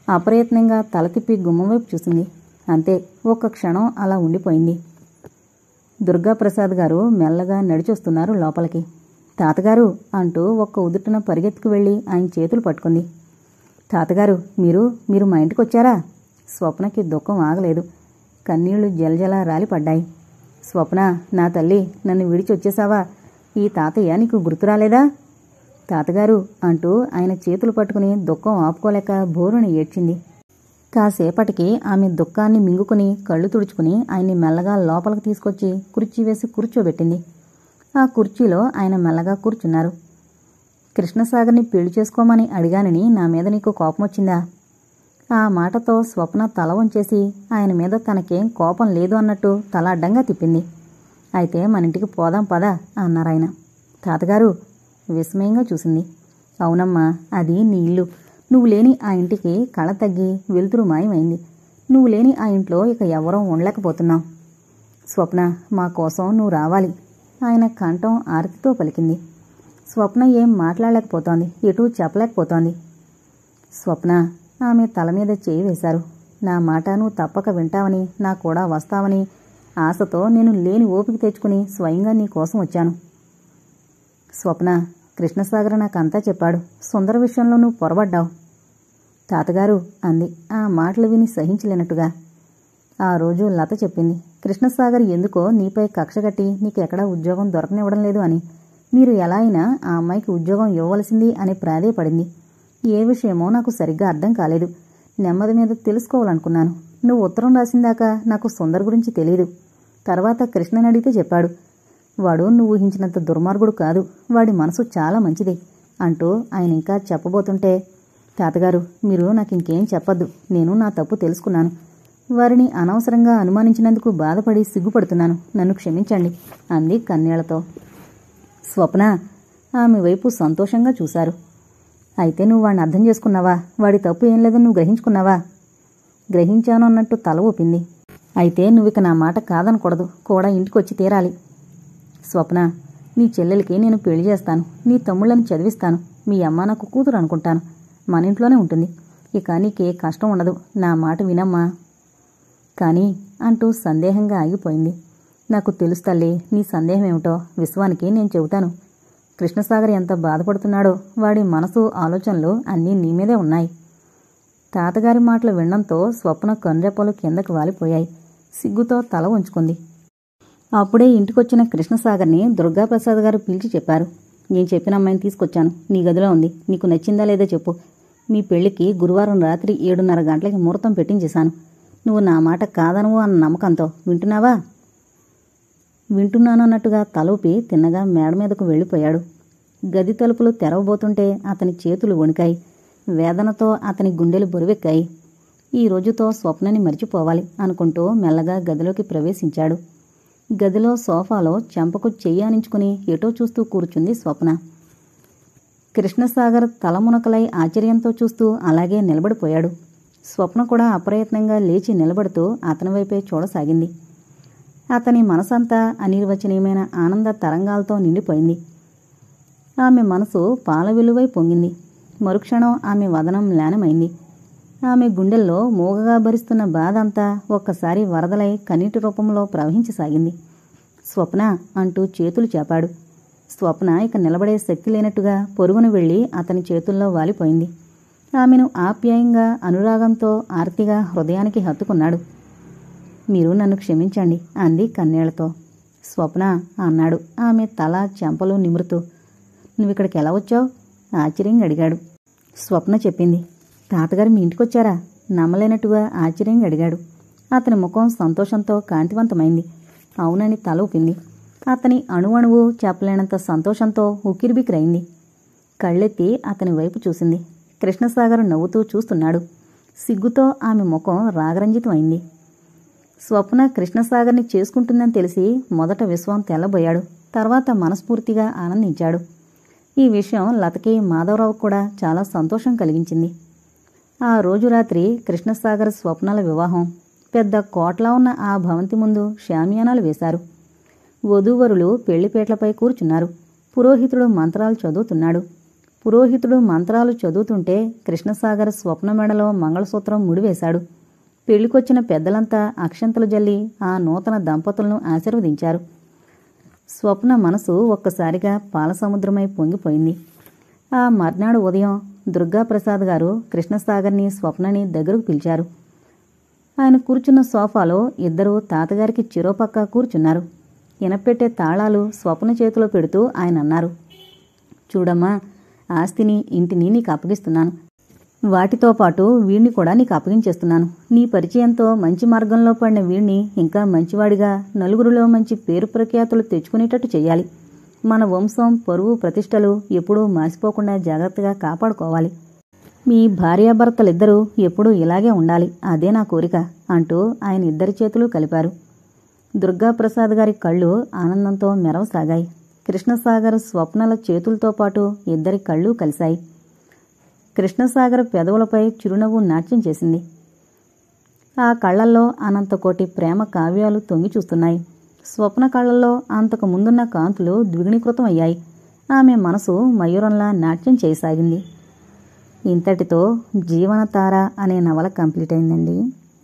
అప్రయత్నంగా తల తిప్పి గుమ్మం వైపు చూసింది. అంతే, ఒక్క క్షణం అలా ఉండిపోయింది. దుర్గాప్రసాద్ గారు మెల్లగా నడిచొస్తున్నారు లోపలికి. తాతగారు అంటూ ఒక్క ఉదుటున పరిగెత్తుకు వెళ్ళి ఆయన చేతులు పట్టుకుంది. తాతగారు, మీరు మా ఇంటికొచ్చారా? స్వప్నకి దుఃఖం ఆగలేదు. కన్నీళ్లు జలజల రాలిపడ్డాయి. స్వప్న, నా తల్లి, నన్ను విడిచొచ్చేశావా? ఈ తాతయ్య నీకు గుర్తురాలేదా? తాతగారు అంటూ ఆయన చేతులు పట్టుకుని దుఃఖం ఆపుకోలేక బోరుని ఏడ్చింది. కాసేపటికి ఆమె దుఃఖాన్ని మింగుకుని కళ్ళు తుడుచుకుని ఆయన్ని మెల్లగా లోపలికి తీసుకొచ్చి కుర్చీ వేసి కూర్చోబెట్టింది. ఆ కుర్చీలో ఆయన మెల్లగా కూర్చున్నారు. కృష్ణసాగర్ని పెళ్లి చేసుకోమని అడిగానని నా మీద నీకు కోపమొచ్చిందా? ఆ మాటతో స్వప్న తల వంచేసి ఆయన మీద తనకేం కోపం లేదు అన్నట్టు తల అడ్డంగా తిప్పింది. అయితే మన ఇంటికి పోదాం పదా అన్నారాయన. తాతగారు విస్మయంగా చూసింది. అవునమ్మా, అది నీ ఇల్లు. నువ్వు లేని ఆ ఇంటికి కళ తగ్గి వెలుతురు మాయమైంది. నువ్వు లేని ఆ ఇంట్లో ఇక ఎవరూ ఉండలేకపోతున్నాం. స్వప్న, మా కోసం నువ్వు రావాలి. ఆయన కంఠం ఆర్తితో పలికింది. స్వప్న ఏం మాట్లాడలేకపోతోంది, ఎటూ చెప్పలేకపోతోంది. స్వప్న, ఆమె తల మీద చేయి వేశారు. నా మాట నువ్వు తప్పక వింటావని, నా కూడా వస్తావని ఆశతో నేను లేని ఓపిక తెచ్చుకుని స్వయంగా నీ కోసం వచ్చాను. స్వప్న, కృష్ణసాగర్ నాకంతా చెప్పాడు. సుందర విషయంలో నువ్వు పొరబడ్డావు. తాతగారు అంది ఆ మాటలు విని సహించలేనట్టుగా. ఆ రోజు లత చెప్పింది, కృష్ణసాగర్ ఎందుకో నీపై కక్షగట్టి నీకెక్కడా ఉద్యోగం దొరకనివ్వడం లేదు అని. మీరు ఎలా అయినా ఆ అమ్మాయికి ఉద్యోగం ఇవ్వవలసింది అని ప్రాధేయపడింది. ఏ విషయమో నాకు సరిగ్గా అర్థం కాలేదు. నెమ్మది మీద తెలుసుకోవాలనుకున్నాను. నువ్వు ఉత్తరం రాసిందాకా నాకు సుందర్ గురించి తెలియదు. తర్వాత కృష్ణని అడిగితే చెప్పాడు. వాడు నువ్వు ఊహించినంత దుర్మార్గుడు కాదు. వాడి మనసు చాలా మంచిది అంటూ ఆయన ఇంకా చెప్పబోతుంటే, తాతగారు, మీరు నాకింకేం చెప్పొద్దు. నేను నా తప్పు తెలుసుకున్నాను. వారిని అనవసరంగా అనుమానించినందుకు బాధపడి సిగ్గుపడుతున్నాను. నన్ను క్షమించండి అంది కన్నీళ్లతో. స్వప్న ఆమె వైపు సంతోషంగా చూశారు. అయితే నువ్వు వాడిని అర్థం చేసుకున్నావా? వాడి తప్పు ఏం లేదని నువ్వు గ్రహించుకున్నావా? గ్రహించాను అన్నట్టు తల ఊపింది. అయితే నువ్విక నా మాట కాదనకూడదు, కూడా ఇంటికొచ్చి తీరాలి. స్వప్న, నీ చెల్లెలికి నేను పెళ్లి చేస్తాను. నీ తమ్ముళ్ళని చదివిస్తాను. మీ అమ్మ నాకు కూతురు అనుకుంటాను. మన ఇంట్లోనే ఉంటుంది. ఇక నీకే కష్టం ఉండదు. నా మాట వినమ్మా. కానీ అంటూ సందేహంగా ఆగిపోయింది. నాకు తెలుసు తల్లి, నీ సందేహం ఏమిటో విశ్వానికి నేను చెబుతాను. కృష్ణసాగర్ ఎంత బాధపడుతున్నాడో, వాడి మనసు ఆలోచనలు అన్నీ నీ మీదే ఉన్నాయి. తాతగారి మాటలు వినడంతో స్వప్న కనురెప్పలు కిందకు వాలిపోయాయి. సిగ్గుతో తల ఉంచుకుంది. అప్పుడే ఇంటికొచ్చిన కృష్ణసాగర్ని దుర్గాప్రసాద్ గారు పిలిచి చెప్పారు. నేను చెప్పిన అమ్మాయిని తీసుకొచ్చాను. నీ గదిలో ఉంది. నీకు నచ్చిందా లేదో చెప్పు. మీ పెళ్లికి గురువారం రాత్రి 7:30 గంటలకి ముహూర్తం పెట్టించేశాను. నువ్వు నా మాట కాదనవు అన్న నమ్మకంతో. వింటున్నావా? వింటున్నాను అన్నట్టుగా తలూపి తిన్నగా మేడ మీదకు వెళ్ళిపోయాడు. గది తలుపులు తెరవబోతుంటే అతని చేతులు వణికాయి. వేదనతో అతని గుండెలు బొరివెక్కాయి. ఈ రోజుతో స్వప్నని మర్చిపోవాలి అనుకుంటూ మెల్లగా గదిలోకి ప్రవేశించాడు. గదిలో సోఫాలో చెంపకు చెయ్యానించుకుని ఎటో చూస్తూ కూర్చుంది స్వప్న. కృష్ణసాగర్ తలమునకలై ఆశ్చర్యంతో చూస్తూ అలాగే నిలబడిపోయాడు. స్వప్న కూడా అప్రయత్నంగా లేచి నిలబడుతూ అతని వైపే చూడసాగింది. అతని మనసంతా అనిర్వచనీయమైన ఆనంద తరంగాలతో నిండిపోయింది. ఆమె మనసు పాల వెలువై పొంగింది. మరుక్షణం ఆమె వదనం మ్లానమైంది. ఆమె గుండెల్లో మూగగా భరిస్తున్న బాధ అంతా ఒక్కసారి వరదలై కన్నీటి రూపంలో ప్రవహించసాగింది. స్వప్న అంటూ చేతులు చాపాడు. స్వప్న ఇక నిలబడే శక్తి లేనట్టుగా పొరుగున వెళ్లి అతని చేతుల్లో వాలిపోయింది. ఆమెను ఆప్యాయంగా అనురాగంతో ఆర్తిగా హృదయానికి హత్తుకున్నాడు. మీరు నన్ను క్షమించండి అంది కన్నీళ్లతో. స్వప్న అన్నాడు ఆమె తల చెంపలు నిమురుతూ. నువ్విక్కడికి ఎలా వచ్చావు? ఆశ్చర్యంగా అడిగాడు. స్వప్న చెప్పింది. తాతగారు మీ ఇంటికొచ్చారా? నమ్మలేనట్టుగా ఆశ్చర్యంగా అడిగాడు. అతని ముఖం సంతోషంతో కాంతివంతమైంది. అవునని తల ఊపింది. అతని అణువణువు చెప్పలేనంత సంతోషంతో ఉక్కిరిబిక్కిరైంది. కళ్ళెత్తి అతని వైపు చూసింది. కృష్ణసాగర్ నవ్వుతూ చూస్తున్నాడు. సిగ్గుతో ఆమె ముఖం రాగరంజితమైంది. స్వప్న కృష్ణసాగర్ని చేసుకుంటుందని తెలిసి మొదట విశ్వం తెల్లబోయాడు. తర్వాత మనస్ఫూర్తిగా ఆనందించాడు. ఈ విషయం లతకి మాధవరావు కూడా చాలా సంతోషం కలిగించింది. ఆ రోజు రాత్రి కృష్ణసాగర్ స్వప్నల వివాహం. పెద్ద కోట్లా ఉన్న ఆ భవంతి ముందు షామియానాలు వేశారు. వధూవరులు పెళ్లిపేట్లపై కూర్చున్నారు. పురోహితుడు మంత్రాలు చదువుతున్నాడు. పురోహితుడు మంత్రాలు చదువుతుంటే కృష్ణసాగర్ స్వప్న మెడలో మంగళసూత్రం ముడివేశాడు. పెళ్లికొచ్చిన పెద్దలంతా అక్షంతలు జల్లి ఆ నూతన దంపతులను ఆశీర్వదించారు. స్వప్న మనసు ఒక్కసారిగా పాలసముద్రమై పొంగిపోయింది. ఆ మర్నాడు ఉదయం దుర్గాప్రసాద్ గారు కృష్ణసాగర్ని స్వప్నని దగ్గరకు పిలిచారు. ఆయన కూర్చున్న సోఫాలో ఇద్దరూ తాతగారికి చిరోపక్క కూర్చున్నారు. ఇనపెట్టే తాళాలు స్వప్న చేతిలో పెడుతూ ఆయన అన్నారు. చూడమ్మా, ఆస్తిని ఇంటిని నీకు అప్పగిస్తున్నాను. వాటితో పాటు వీణ్ణి కూడా నీకు అప్పగించేస్తున్నాను. నీ పరిచయంతో మంచి మార్గంలో పడిన వీణ్ణి ఇంకా మంచివాడిగా నలుగురిలో మంచి పేరు ప్రఖ్యాతులు తెచ్చుకునేటట్టు చెయ్యాలి. మన వంశం పరువు ప్రతిష్టలు ఎప్పుడూ మాసిపోకుండా జాగ్రత్తగా కాపాడుకోవాలి. మీ భార్యాభర్తలిద్దరూ ఎప్పుడూ ఇలాగే ఉండాలి, అదే నా కోరిక అంటూ ఆయన ఇద్దరి చేతులు కలిపారు. దుర్గాప్రసాద్ గారి కళ్ళు ఆనందంతో మెరవసాగాయి. కృష్ణసాగర్ స్వప్నల చేతులతో పాటు ఇద్దరి కళ్ళు కలిశాయి. కృష్ణసాగర్ పెదవులపై చిరునవ్వు నాట్యం చేసింది. ఆ కళ్లల్లో అనంతకోటి ప్రేమ కావ్యాలు తొంగి చూస్తున్నాయి. స్వప్న కళ్లల్లో అంతకు ముందున్న కాంతులు ద్విగుణీకృతం అయ్యాయి. ఆమె మనసు మయూరంలా నాట్యం చేయసాగింది. ఇంతటితో జీవనతార అనే నవల కంప్లీట్ అయిందండి.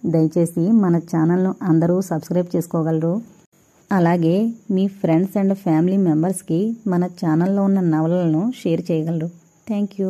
దయచేసి మన ఛానల్ను అందరూ సబ్స్క్రైబ్ చేసుకోగలరు. అలాగే మీ ఫ్రెండ్స్ అండ్ ఫ్యామిలీ మెంబర్స్కి మన ఛానల్లో ఉన్న నవలలను షేర్ చేయగలరు. Thank you.